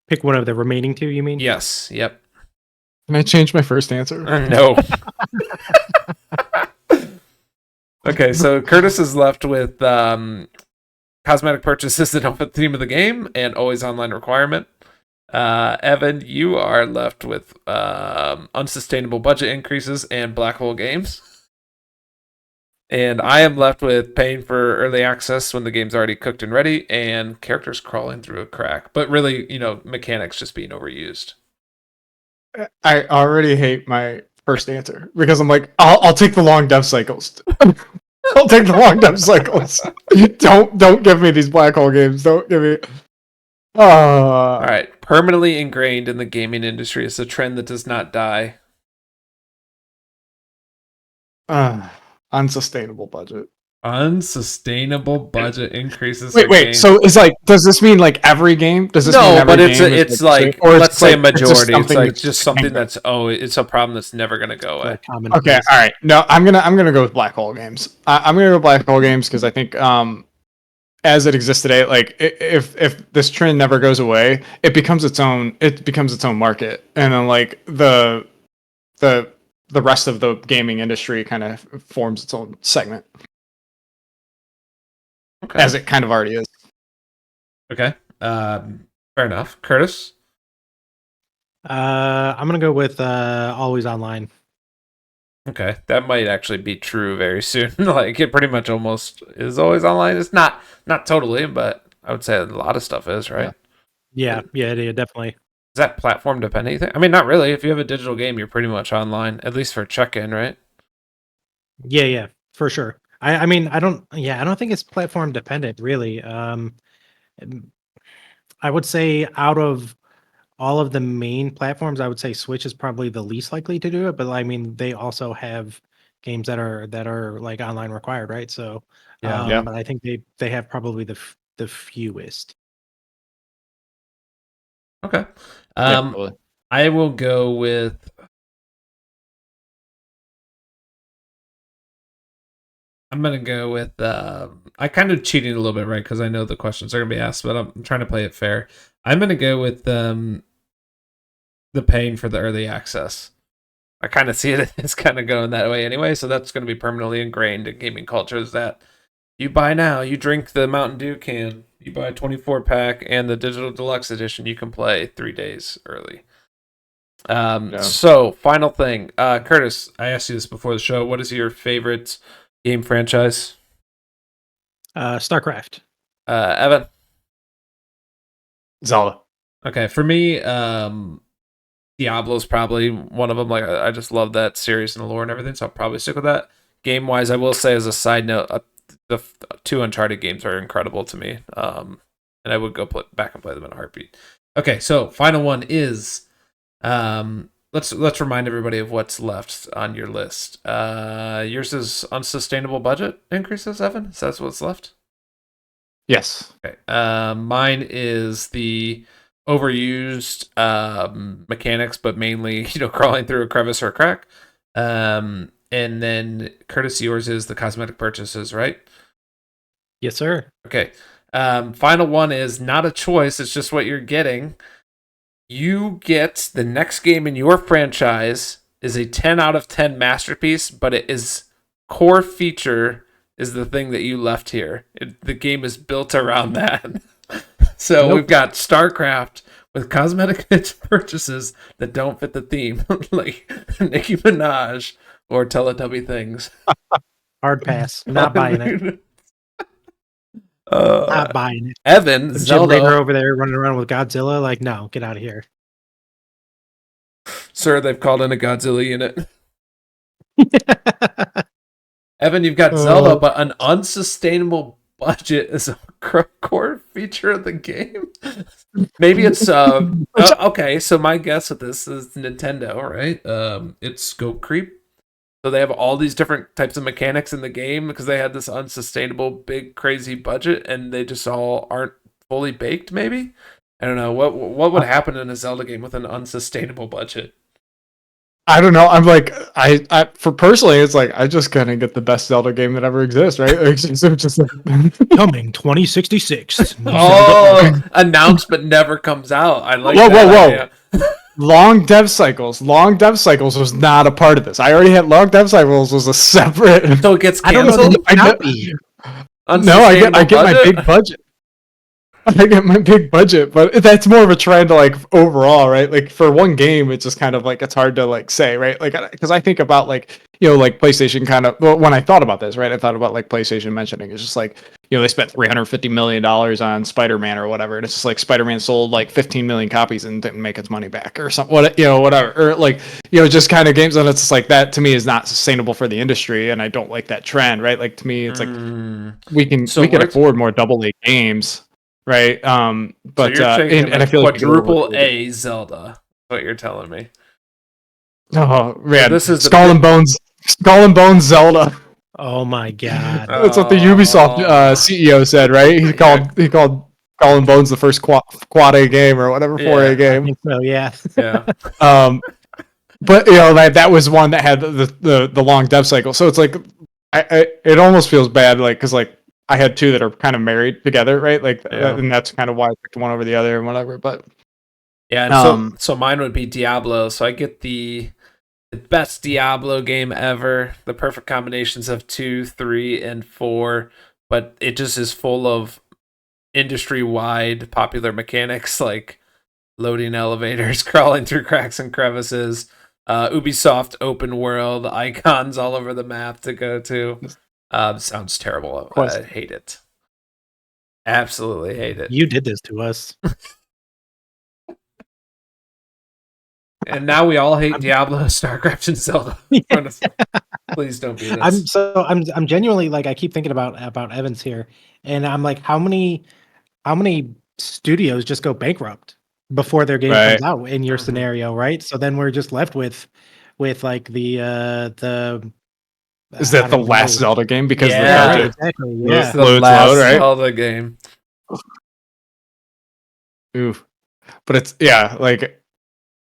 Pick one of the remaining two, you mean? Yes. Yep. Can I change my first answer? No. Okay, so Curtis is left with cosmetic purchases that don't fit the theme of the game and always online requirement. Evan, you are left with unsustainable budget increases and black hole games. And I am left with paying for early access when the game's already cooked and ready and characters crawling through a crack. But really, mechanics just being overused. I already hate my first answer because I'm like, I'll take the long dev cycles. I'll take the long dev cycles. Don't give me these black hole games. Don't give me. All right, permanently ingrained in the gaming industry is a trend that does not die. Unsustainable budget. Unsustainable budget increases. Wait. So it's like, does this mean like every game? Does this mean every but game it's like, or let's say a like, majority. It's like that's just something that's it's a problem that's never gonna go away. Okay, all right. No, I'm gonna go with black hole games. I'm gonna go black hole games because I think as it exists today, like if this trend never goes away, it becomes its own market, and then like the rest of the gaming industry kind of forms its own segment. Okay. As it kind of already is. Okay. Fair enough. Curtis? I'm going to go with always online. Okay. That might actually be true very soon. Like, it pretty much almost is always online. It's not totally, but I would say a lot of stuff is, right? Yeah, definitely. Is that platform dependent? I mean, not really. If you have a digital game, you're pretty much online, at least for check-in, right? Yeah, for sure. I mean, I don't think it's platform dependent, really. I would say out of all of the main platforms, I would say Switch is probably the least likely to do it. But I mean, they also have games that are like online required, right? So, Yeah. But I think they have probably the fewest. Okay. Yeah, I will go with. I'm gonna go with. I kind of cheating a little bit, right? Because I know the questions are gonna be asked, but I'm trying to play it fair. I'm gonna go with the paying for the early access. I kind of see it as kind of going that way anyway, so that's going to be permanently ingrained in gaming cultures that you buy now, you drink the Mountain Dew can, you buy a 24 pack and the digital deluxe edition, you can play 3 days early. So final thing, Curtis, I asked you this before the show. What is your favorite game franchise? StarCraft. Evan? Zelda. Okay, for me, Diablo's probably one of them. Like, I just love that series and the lore and everything, so I'll probably stick with that. Game wise, I will say as a side note, the 2 Uncharted games are incredible to me, and I would go back and play them in a heartbeat. Okay, so final one is, let's remind everybody of what's left on your list. Yours is unsustainable budget increases, Evan. So that's what's left. Yes. Okay. Mine is the overused mechanics, but mainly crawling through a crevice or a crack. And then Curtis, yours is the cosmetic purchases, right? Yes, sir. Okay. Final one is not a choice. It's just what you're getting. You get the next game in your franchise is a 10 out of 10 masterpiece, but it is core feature is the thing that you left here. The game is built around that. So We've got StarCraft with cosmetic purchases that don't fit the theme, like Nicki Minaj or Teletubby things. Hard pass. Not buying it. Not buying it. Evan, Zelda over there running around with Godzilla. Like, no, get out of here. Sir, they've called in a Godzilla unit. Evan, you've got Zelda, but an unsustainable budget is a core feature of the game. Maybe it's okay. So my guess at this is Nintendo, right? It's scope creep. So they have all these different types of mechanics in the game because they had this unsustainable, big, crazy budget, and they just all aren't fully baked. Maybe I don't know what would happen in a Zelda game with an unsustainable budget. I don't know. I'm like, I for personally, it's like I just gonna get the best Zelda game that ever exists, right? It's just like, Coming 2066. Oh, announced but never comes out. I like whoa, that whoa, idea. long dev cycles. Long dev cycles was not a part of this. I already had long dev cycles was a separate. So it gets I don't know. canceled? That not be. No, I get my Unsustainable big budget. I get my big budget, but that's more of a trend like overall, right? Like for one game, it's just kind of like it's hard to like say, right? Like because I think about like like PlayStation kind of when I thought about this, right? I thought about like PlayStation mentioning it's just like they spent $350 million on Spider-Man or whatever, and it's just like Spider-Man sold like 15 million copies and didn't make its money back or something, whatever, or like just kind of games, and it's just like that to me is not sustainable for the industry, and I don't like that trend, right? Like to me, it's like we can afford more AA games. Right. But so and I feel like quadruple A Zelda. What you're telling me? Oh man, so this is Skull and Bones Zelda. Oh my god. That's what the Ubisoft CEO said, right? He called Skull and Bones the first quad A game or whatever 4A game. I think so, yeah. Yeah. But that was one that had the long dev cycle. So it's like it almost feels bad, like because like I had two that are kind of married together, right? Like, and that's kind of why I picked one over the other and whatever. But yeah, and so mine would be Diablo. So I get the best Diablo game ever, the perfect combinations of 2, 3, and 4. But it just is full of industry-wide popular mechanics like loading elevators, crawling through cracks and crevices, Ubisoft open world icons all over the map to go to. Sounds terrible. I hate it. Absolutely hate it. You did this to us. And now we all hate Diablo, StarCraft, and Zelda. Please don't be this. I'm genuinely like I keep thinking about Evans here, and I'm like, how many studios just go bankrupt before their game comes out in your scenario, right? So then we're just left with like the. Is that the last Zelda game? Because exactly. Yeah, it's the last Zelda game. Oof. But it's like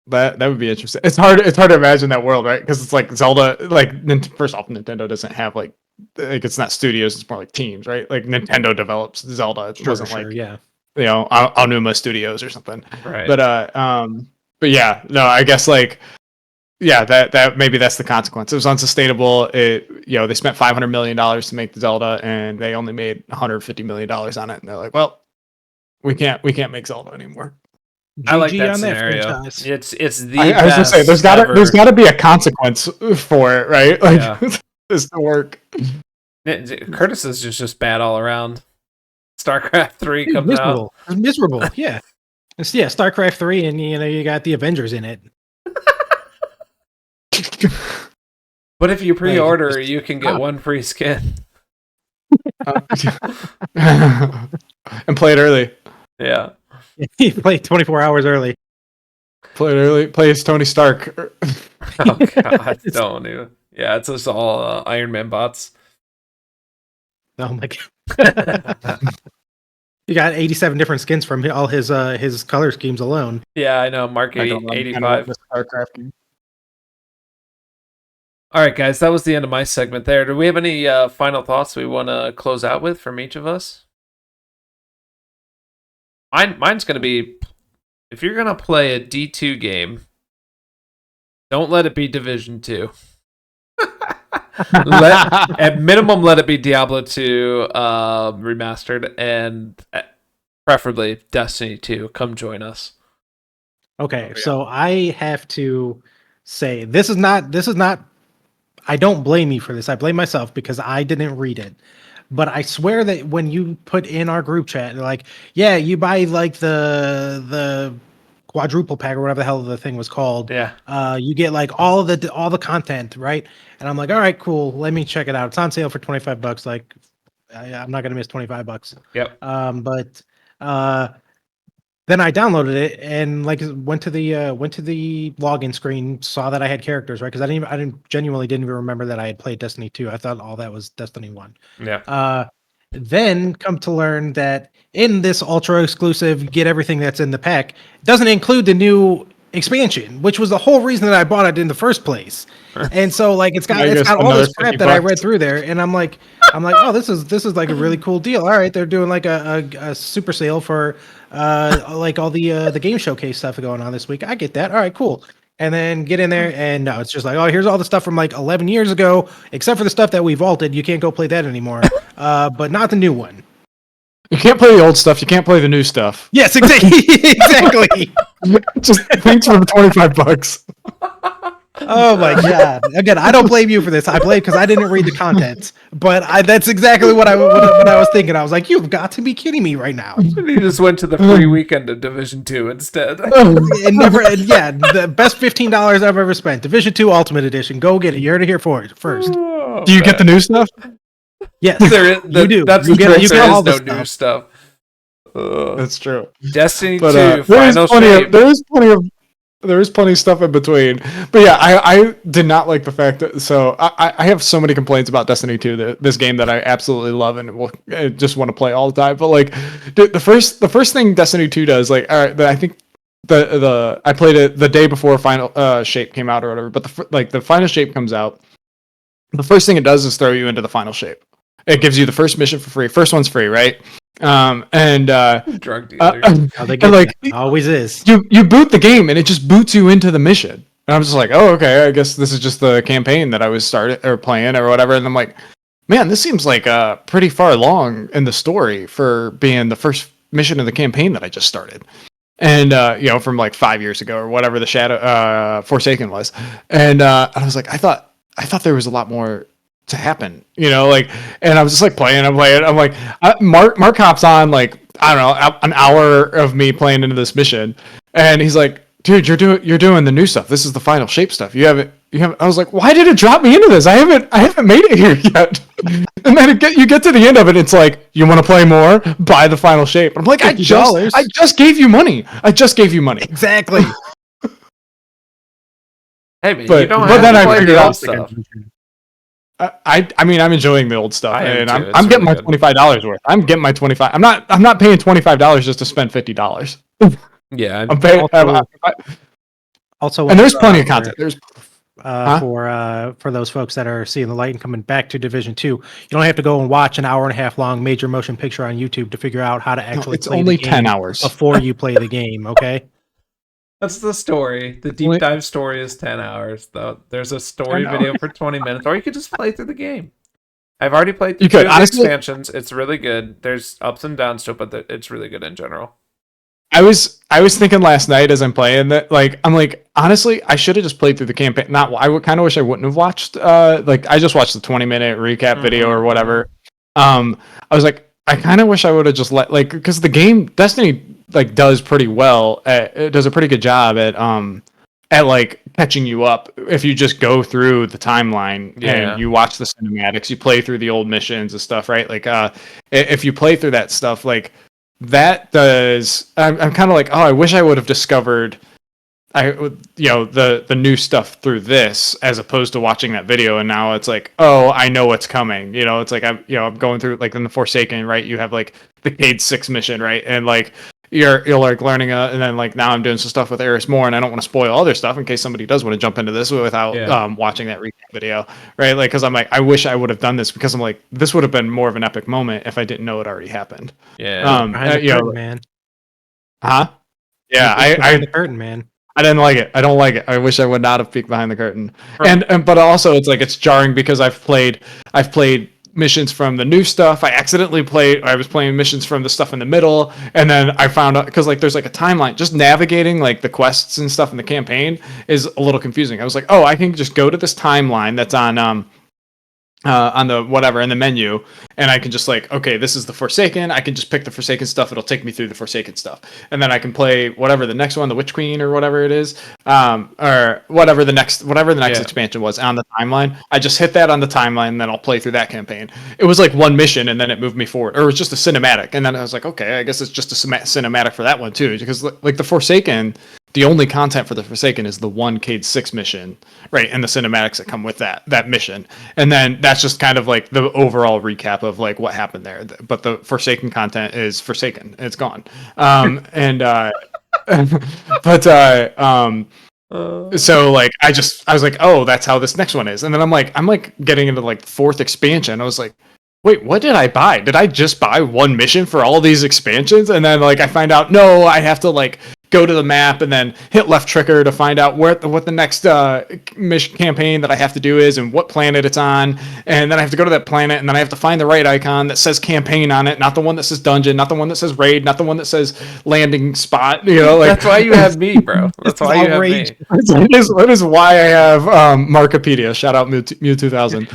that would be interesting. It's hard to imagine that world, right? Because it's like Zelda. Like first off, Nintendo doesn't have like it's not studios. It's more like teams, right? Like Nintendo develops Zelda. It wasn't like Aonuma Studios or something. Right. But yeah, no, I guess like. Yeah, that maybe that's the consequence. It was unsustainable. They spent $500 million to make the Zelda, and they only made $150 million on it. And they're like, well, we can't make Zelda anymore. I like that scenario. It's the I was gonna say there's gotta be a consequence for it, right? Like this to work. Curtis is just bad all around. StarCraft 3 comes out. It's miserable. Yeah. StarCraft 3, and you got the Avengers in it. But if you pre-order, you can get one free skin. And play it early. Yeah. You play 24 hours early. Play it early. Play as Tony Stark. Oh god, don't even. Yeah, it's just all Iron Man bots. Oh my god. You got 87 different skins from all his color schemes alone. Yeah, I know. Mark 85. StarCraft. All right, guys, that was the end of my segment there. Do we have any final thoughts we want to close out with from each of us? Mine's going to be, if you're going to play a D2 game, don't let it be Division 2. At minimum, let it be Diablo 2 remastered, and preferably Destiny 2. Come join us. Okay, so I have to say this is not. I don't blame you for this. I blame myself because I didn't read it. But I swear that when you put in our group chat, like, yeah, you buy like the quadruple pack or whatever the hell the thing was called. Yeah. You get like all the content, right? And I'm like, all right, cool. Let me check it out. It's on sale for $25. Like, I'm not gonna miss $25. Yep. But then I downloaded it and like went to the login screen, saw that I had characters, right? Because I genuinely didn't even remember that I had played Destiny 2. I thought all that was Destiny 1. Yeah. Then come to learn that in this ultra exclusive, you get everything that's in the pack. It doesn't include the new expansion, which was the whole reason that I bought it in the first place. And so like it's got I guess all another this crap 50 that I bucks. read through there, and I'm like, oh, this is like a really cool deal. All right, they're doing like a super sale for like all the game showcase stuff going on this week. I get that. All right, cool. And then get in there, and no, it's just like, oh, here's all the stuff from like 11 years ago, except for the stuff that we vaulted. You can't go play that anymore, but not the new one. You can't play the old stuff. You can't play the new stuff. Yes, exactly. Exactly. Just thanks for the $25. Oh my god! Again, I don't blame you for this. I blame because I didn't read the content, but that's exactly what I was thinking. I was like, "You've got to be kidding me right now!" And he just went to the free weekend of Division 2 instead. Yeah, the best $15 I've ever spent. Division 2 Ultimate Edition. Go get it. You heard it here for it first. Oh, Do you get the new stuff? Yes, There is, you do. That's You the get- trick. you There get all is no the new stuff. That's true. Destiny But 2 Final Shape. there is plenty of stuff in between. But yeah, I did not like the fact that. So I have so many complaints about Destiny 2, this game that I absolutely love and I just want to play all the time. But like, dude, the first thing Destiny 2 does, like, all right, I think I played it the day before Final Shape came out or whatever. But the Final Shape comes out. The first thing it does is throw you into the Final Shape. It gives you the first mission for free. First one's free, right? Drug dealer. How they and get like that. Always is. you boot the game and it just boots you into the mission. And I'm just like, oh, okay, I guess this is just the campaign that I was playing or whatever. And I'm like, man, this seems like pretty far along in the story for being the first mission of the campaign that I just started. And from like 5 years ago or whatever the Shadow Forsaken was. And I was like, I thought there was a lot more to happen, and I was just like playing. I'm like, Mark hops on, like, I don't know, an hour of me playing into this mission, and he's like, dude, you're doing the new stuff. This is the Final Shape stuff. You haven't. I was like, why did it drop me into this? I haven't made it here yet. And then you get to the end of it, it's like, you want to play more? Buy the Final Shape. I'm like, I just gave you money. Exactly. Hey, man, But- you don't but have then to I play figured the out old stuff. I mean, I'm enjoying the old stuff, I am and too. It's I'm getting really my good. $25 worth. I'm getting my 25. I'm not paying $25 just to spend $50. Yeah, I'm paying. Also, And there's plenty of content. There's for those folks that are seeing the light and coming back to Division 2, you don't have to go and watch an hour and a half long major motion picture on YouTube to figure out how to actually it's play only the game 10 hours. before you play the game, okay? that's the story. The deep dive story is 10 hours, though. There's a story 10 video for 20 minutes, or you could just play through the game. I've already played through You could, the honestly- expansions. It's really good. There's ups and downs to it, but it's really good in general. I was thinking last night as I'm playing that, like, I'm like, honestly, I should have just played through the campaign. I would kind of wish I wouldn't have watched. Like, I just watched the 20-minute recap video or whatever. I was like, I kind of wish I would have just because the game Destiny like does pretty well. It does a pretty good job at like catching you up if you just go through the timeline and you watch the cinematics, you play through the old missions and stuff, right? Like, if you play through that stuff, like that does. I'm kind of like, oh, I wish I would have discovered the new stuff through this as opposed to watching that video. And now it's like, oh, I know what's coming. It's like I'm going through, like, in the Forsaken, right? You have like the CAD 6 mission, right? And like you're like learning and then like now I'm doing some stuff with Eris Moore, and I don't want to spoil other stuff in case somebody does want to jump into this without watching that recap video, right? Like, because I'm like, I wish I would have done this, because I'm like, this would have been more of an epic moment if I didn't know it already happened. Behind the curtain, man. Huh? Yeah, Behind the curtain, man. I didn't like it. I don't like it. I wish I would not have peeked behind the curtain. Right. And but also it's like, it's jarring because I've played missions from the new stuff. I was playing missions from the stuff in the middle, and then I found out, because like there's like a timeline, just navigating like the quests and stuff in the campaign is a little confusing. I was like, oh, I can just go to this timeline that's on the whatever in the menu, and I can just like, okay, this is the Forsaken. I can just pick the Forsaken stuff. It'll take me through the Forsaken stuff, and then I can play whatever the next one, the Witch Queen or whatever it is, or whatever the next expansion was on the timeline. I just hit that on the timeline, and then I'll play through that campaign. It was like one mission, and then it moved me forward, or it was just a cinematic, and then I was like, okay, I guess it's just a cinematic for that one too, because like the Forsaken. The only content for the Forsaken is the one CAD 6 mission, right? And the cinematics that come with that mission. And then that's just kind of like the overall recap of like what happened there. But the Forsaken content is Forsaken. It's gone. And But so like I was like, oh, that's how this next one is. And then I'm like getting into like the 4th expansion. I was like, wait, what did I buy? Did I just buy one mission for all these expansions? And then like I find out, no, I have to like go to the map and then hit left trigger to find out what the next mission campaign that I have to do is and what planet it's on. And then I have to go to that planet and then I have to find the right icon that says campaign on it, not the one that says dungeon, not the one that says raid, not the one that says landing spot. You know, like that's why you have me, bro. That's why you have me. That is why I have Markipedia. Shout out Mew 2000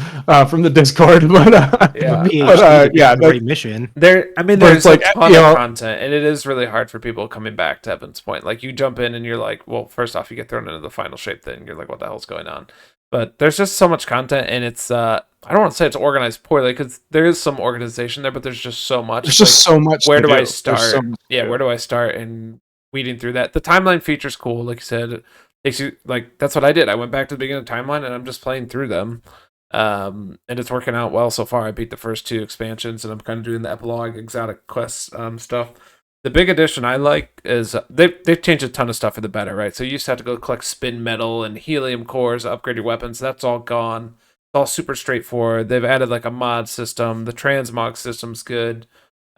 from the Discord. But yeah, great mission. There's like a ton of content, and it is really hard for people coming back to Evan's point. Like you jump in and you're like, well, first off, you get thrown into the final shape thing. You're like, what the hell's going on? But there's just so much content, and it's I don't want to say it's organized poorly because there is some organization there, but there's just so much. There's just so much. Where do I start? Where do I start? And weeding through that. The timeline feature's cool, like you said. It takes you like that's what I did. I went back to the beginning of the timeline, and I'm just playing through them. And it's working out well so far. I beat the first 2 expansions, and I'm kind of doing the epilogue, exotic quest stuff. The big addition I like is they've changed a ton of stuff for the better, right? So you used to have to go collect spin metal and helium cores, upgrade your weapons. That's all gone. It's all super straightforward. They've added like a mod system. The transmog system's good.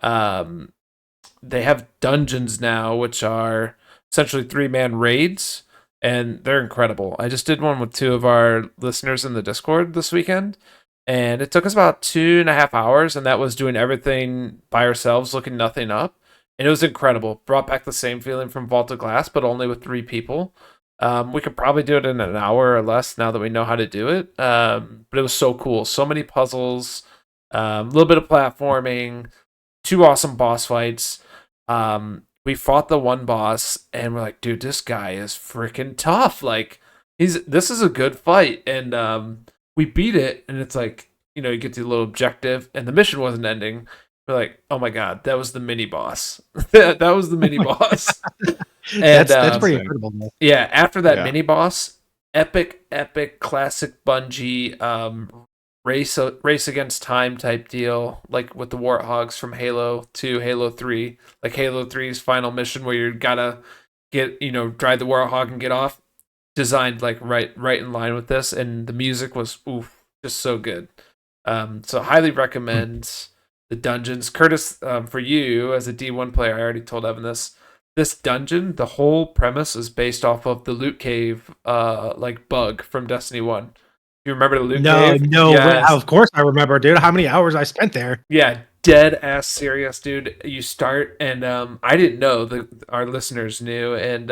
They have dungeons now, which are essentially 3-man raids, and they're incredible. I just did one with 2 of our listeners in the Discord this weekend, and it took us about 2.5 hours, and that was doing everything by ourselves, looking nothing up. And it was incredible. Brought back the same feeling from Vault of Glass, but only with 3 people. We could probably do it in an hour or less now that we know how to do it. But it was so cool. So many puzzles, a little bit of platforming, 2 awesome boss fights. We fought the one boss, and we're like, dude, this guy is freaking tough. Like, this is a good fight. And we beat it, and it's like, you get the little objective, and the mission wasn't ending. We're like, oh my god, that was the mini boss. that was the mini boss. And that's pretty incredible, man. Yeah, after that mini boss, epic classic Bungie race against time type deal, like with the Warthogs from Halo 2, Halo 3, like Halo 3's final mission where you gotta get, drive the Warthog and get off. Designed like right in line with this, and the music was just so good. So highly recommend the dungeons. Curtis, for you as a D1 player, I already told Evan this dungeon, the whole premise is based off of the loot cave like bug from Destiny 1. You remember the loot cave? No, yes. Of course I remember, dude. How many hours I spent there? Yeah, dead ass serious, dude. You start, and I didn't know, our listeners knew, and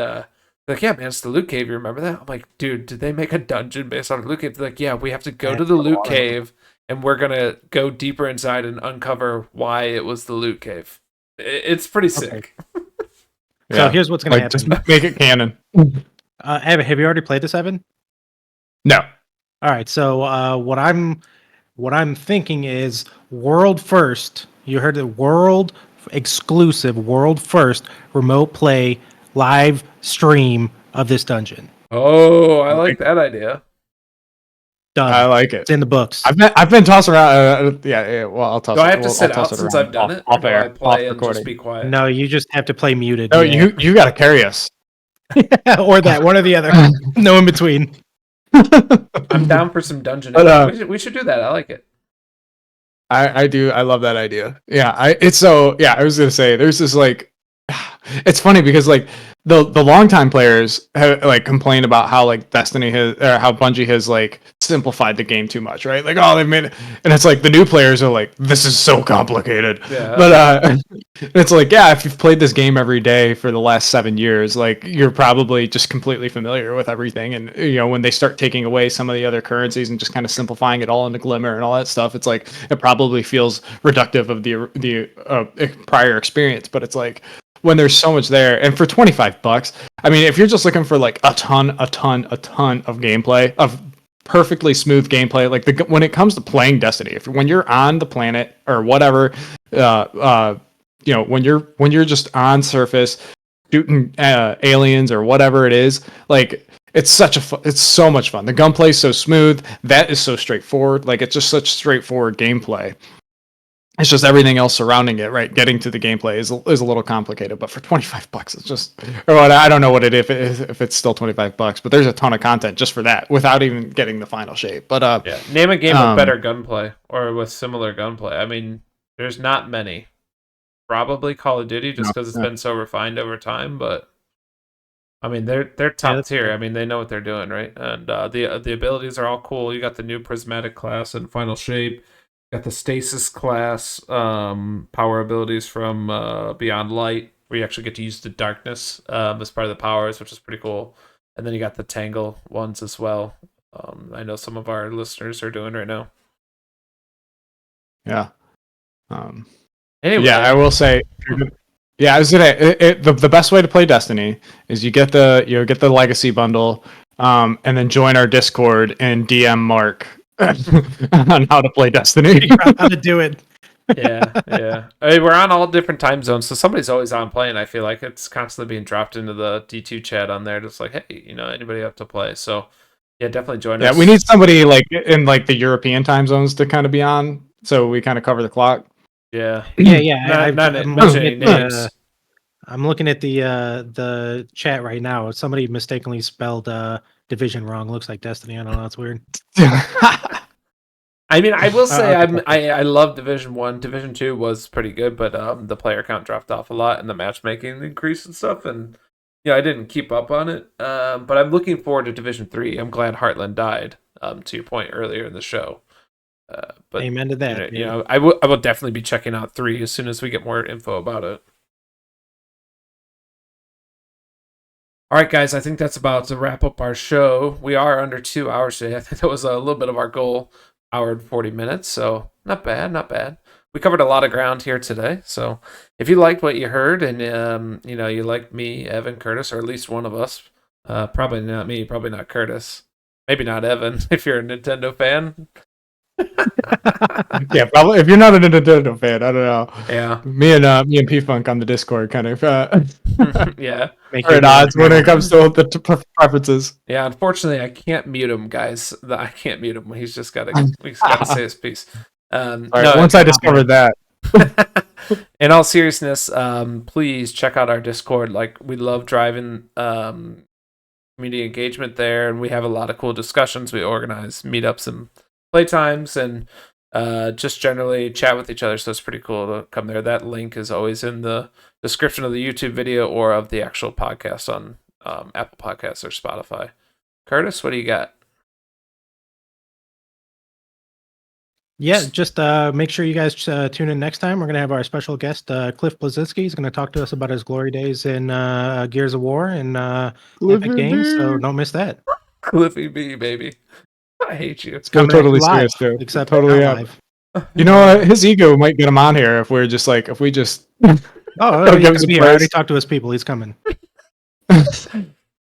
like, yeah, man, it's the loot cave. You remember that? I'm like, dude, did they make a dungeon based on a loot cave? They're like, yeah, we have to go to the loot cave, and we're gonna go deeper inside and uncover why it was the loot cave. It's pretty sick. Okay. So here's what's gonna happen. Just make it canon. Evan, have you already played this, Evan? No. All right. So what I'm thinking is world first. You heard the world exclusive, world first remote play live stream of this dungeon. Oh, I like that idea. Done. I like it. It's in the books. I've been tossing around. Yeah. Well, I'll toss. Do I have to sit out since I've done it? Off air, play off and recording. just be quiet. No, you just have to play muted. No, you got to carry us. Or that, one or the other. No in between. I'm down for some dungeon. We should do that. I like it. I do. I love that idea. Yeah. I was gonna say there's this like, it's funny because like the longtime players have like complained about how like Destiny has, or how Bungie has like simplified the game too much, right? Like, oh, they've made it, and it's like the new players are like, this is so complicated. Yeah. But it's like, yeah, if you've played this game every day for the last 7 years, like you're probably just completely familiar with everything. And when they start taking away some of the other currencies and just kind of simplifying it all into Glimmer and all that stuff, it's like it probably feels reductive of the prior experience. But it's like, when there's so much there, and for $25, I mean, if you're just looking for like a ton of gameplay, of perfectly smooth gameplay, like when it comes to playing Destiny, when you're on the planet or whatever, when you're just on surface shooting aliens or whatever it is, like it's so much fun. The gunplay is so smooth, that is so straightforward. Like it's just such straightforward gameplay. It's just everything else surrounding it, right? Getting to the gameplay is a little complicated, but for $25, it's just, or what, I don't know what it is, if it's still $25, but there's a ton of content just for that without even getting the final shape. But yeah, name a game with better gunplay or with similar gunplay. I mean, there's not many. Probably Call of Duty, just because it's been so refined over time, but I mean, they're top tier. I mean, they know what they're doing, right? And the abilities are all cool. You got the new prismatic class and final shape. Got the stasis class power abilities from Beyond Light, where you actually get to use the darkness as part of the powers, which is pretty cool. And then you got the Tangle ones as well. I know some of our listeners are doing right now. Yeah. Anyway, yeah, I will say. Yeah, I was gonna. The best way to play Destiny is you get the legacy bundle, and then join our Discord and DM Mark on how to play Destiny. How to do it. yeah. I mean, we're on all different time zones, so somebody's always on playing. I feel like it's constantly being dropped into the D2 chat on there, just like, hey, anybody have to play? So yeah, definitely join us. Yeah, we need somebody like in like the European time zones to kind of be on, so we kind of cover the clock. Yeah. I'm looking at the chat right now. Somebody mistakenly spelled Division wrong. Looks like Destiny. I don't know. It's weird. I mean, I will say I love Division 1. Division 2 was pretty good, but the player count dropped off a lot and the matchmaking increased and stuff, and I didn't keep up on it. But I'm looking forward to Division 3. I'm glad Heartland died, to your point earlier in the show. But amen to that. I will definitely be checking out 3 as soon as we get more info about it. All right, guys, I think that's about to wrap up our show. We are under 2 hours today. I think that was a little bit of our goal, hour and 40 minutes. So not bad. We covered a lot of ground here today. So if you liked what you heard and you like me, Evan, Curtis, or at least one of us, probably not me, probably not Curtis, maybe not Evan, if you're a Nintendo fan. Yeah, probably. If you're not a Nintendo fan, I don't know. Yeah, me and P Funk on the Discord kind of yeah, are at odds when it comes to the preferences. Yeah, unfortunately, I can't mute him, guys. I can't mute him. He's got to say his piece. Once I discovered that. In all seriousness, please check out our Discord. Like, we love driving community engagement there, and we have a lot of cool discussions. We organize meetups and playtimes, and just generally chat with each other. So it's pretty cool to come there. That link is always in the description of the YouTube video or of the actual podcast on Apple Podcasts or Spotify. Curtis, what do you got? Yeah, just make sure you guys tune in next time. We're going to have our special guest, Cliff Blazinski. He's going to talk to us about his glory days in Gears of War and Epic Games, so don't miss that. Cliffy B, baby. I hate you. It's totally serious, too. Except totally live. You know what? His ego might get him on here if we just. Oh, he already talked to his people. He's coming. That's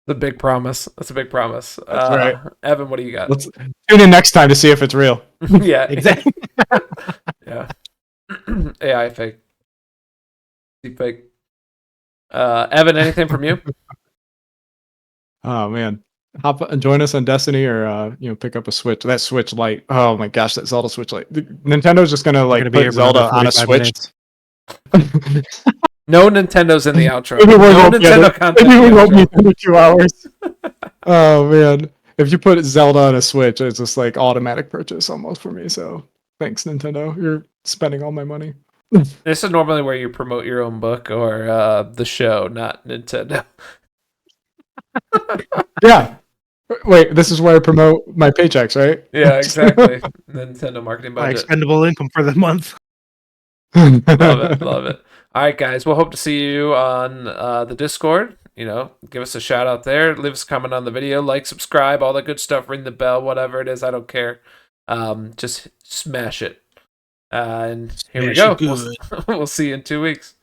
a big promise. That's That's right. Evan, what do you got? Let's tune in next time to see if it's real. Yeah, exactly. Yeah. AI fake. Deep fake. Evan, anything from you? Oh man. Join us on Destiny or pick up a Switch. That Switch Lite. Oh my gosh, that Zelda Switch Lite. Nintendo's just gonna put Zelda on a Switch. No Nintendo's in the outro. Maybe no Nintendo content. Maybe we won't be under 2 hours. Oh man. If you put Zelda on a Switch, it's just like automatic purchase almost for me. So thanks, Nintendo. You're spending all my money. This is normally where you promote your own book or the show, not Nintendo. Yeah. Wait, this is where I promote my paychecks, right? Yeah, exactly. Nintendo marketing budget. Expendable income for the month. Love it. All right, guys. We'll hope to see you on the Discord. Give us a shout out there. Leave us a comment on the video. Like, subscribe, all that good stuff. Ring the bell, whatever it is. I don't care. Just smash it. And here we go. We'll see you in 2 weeks.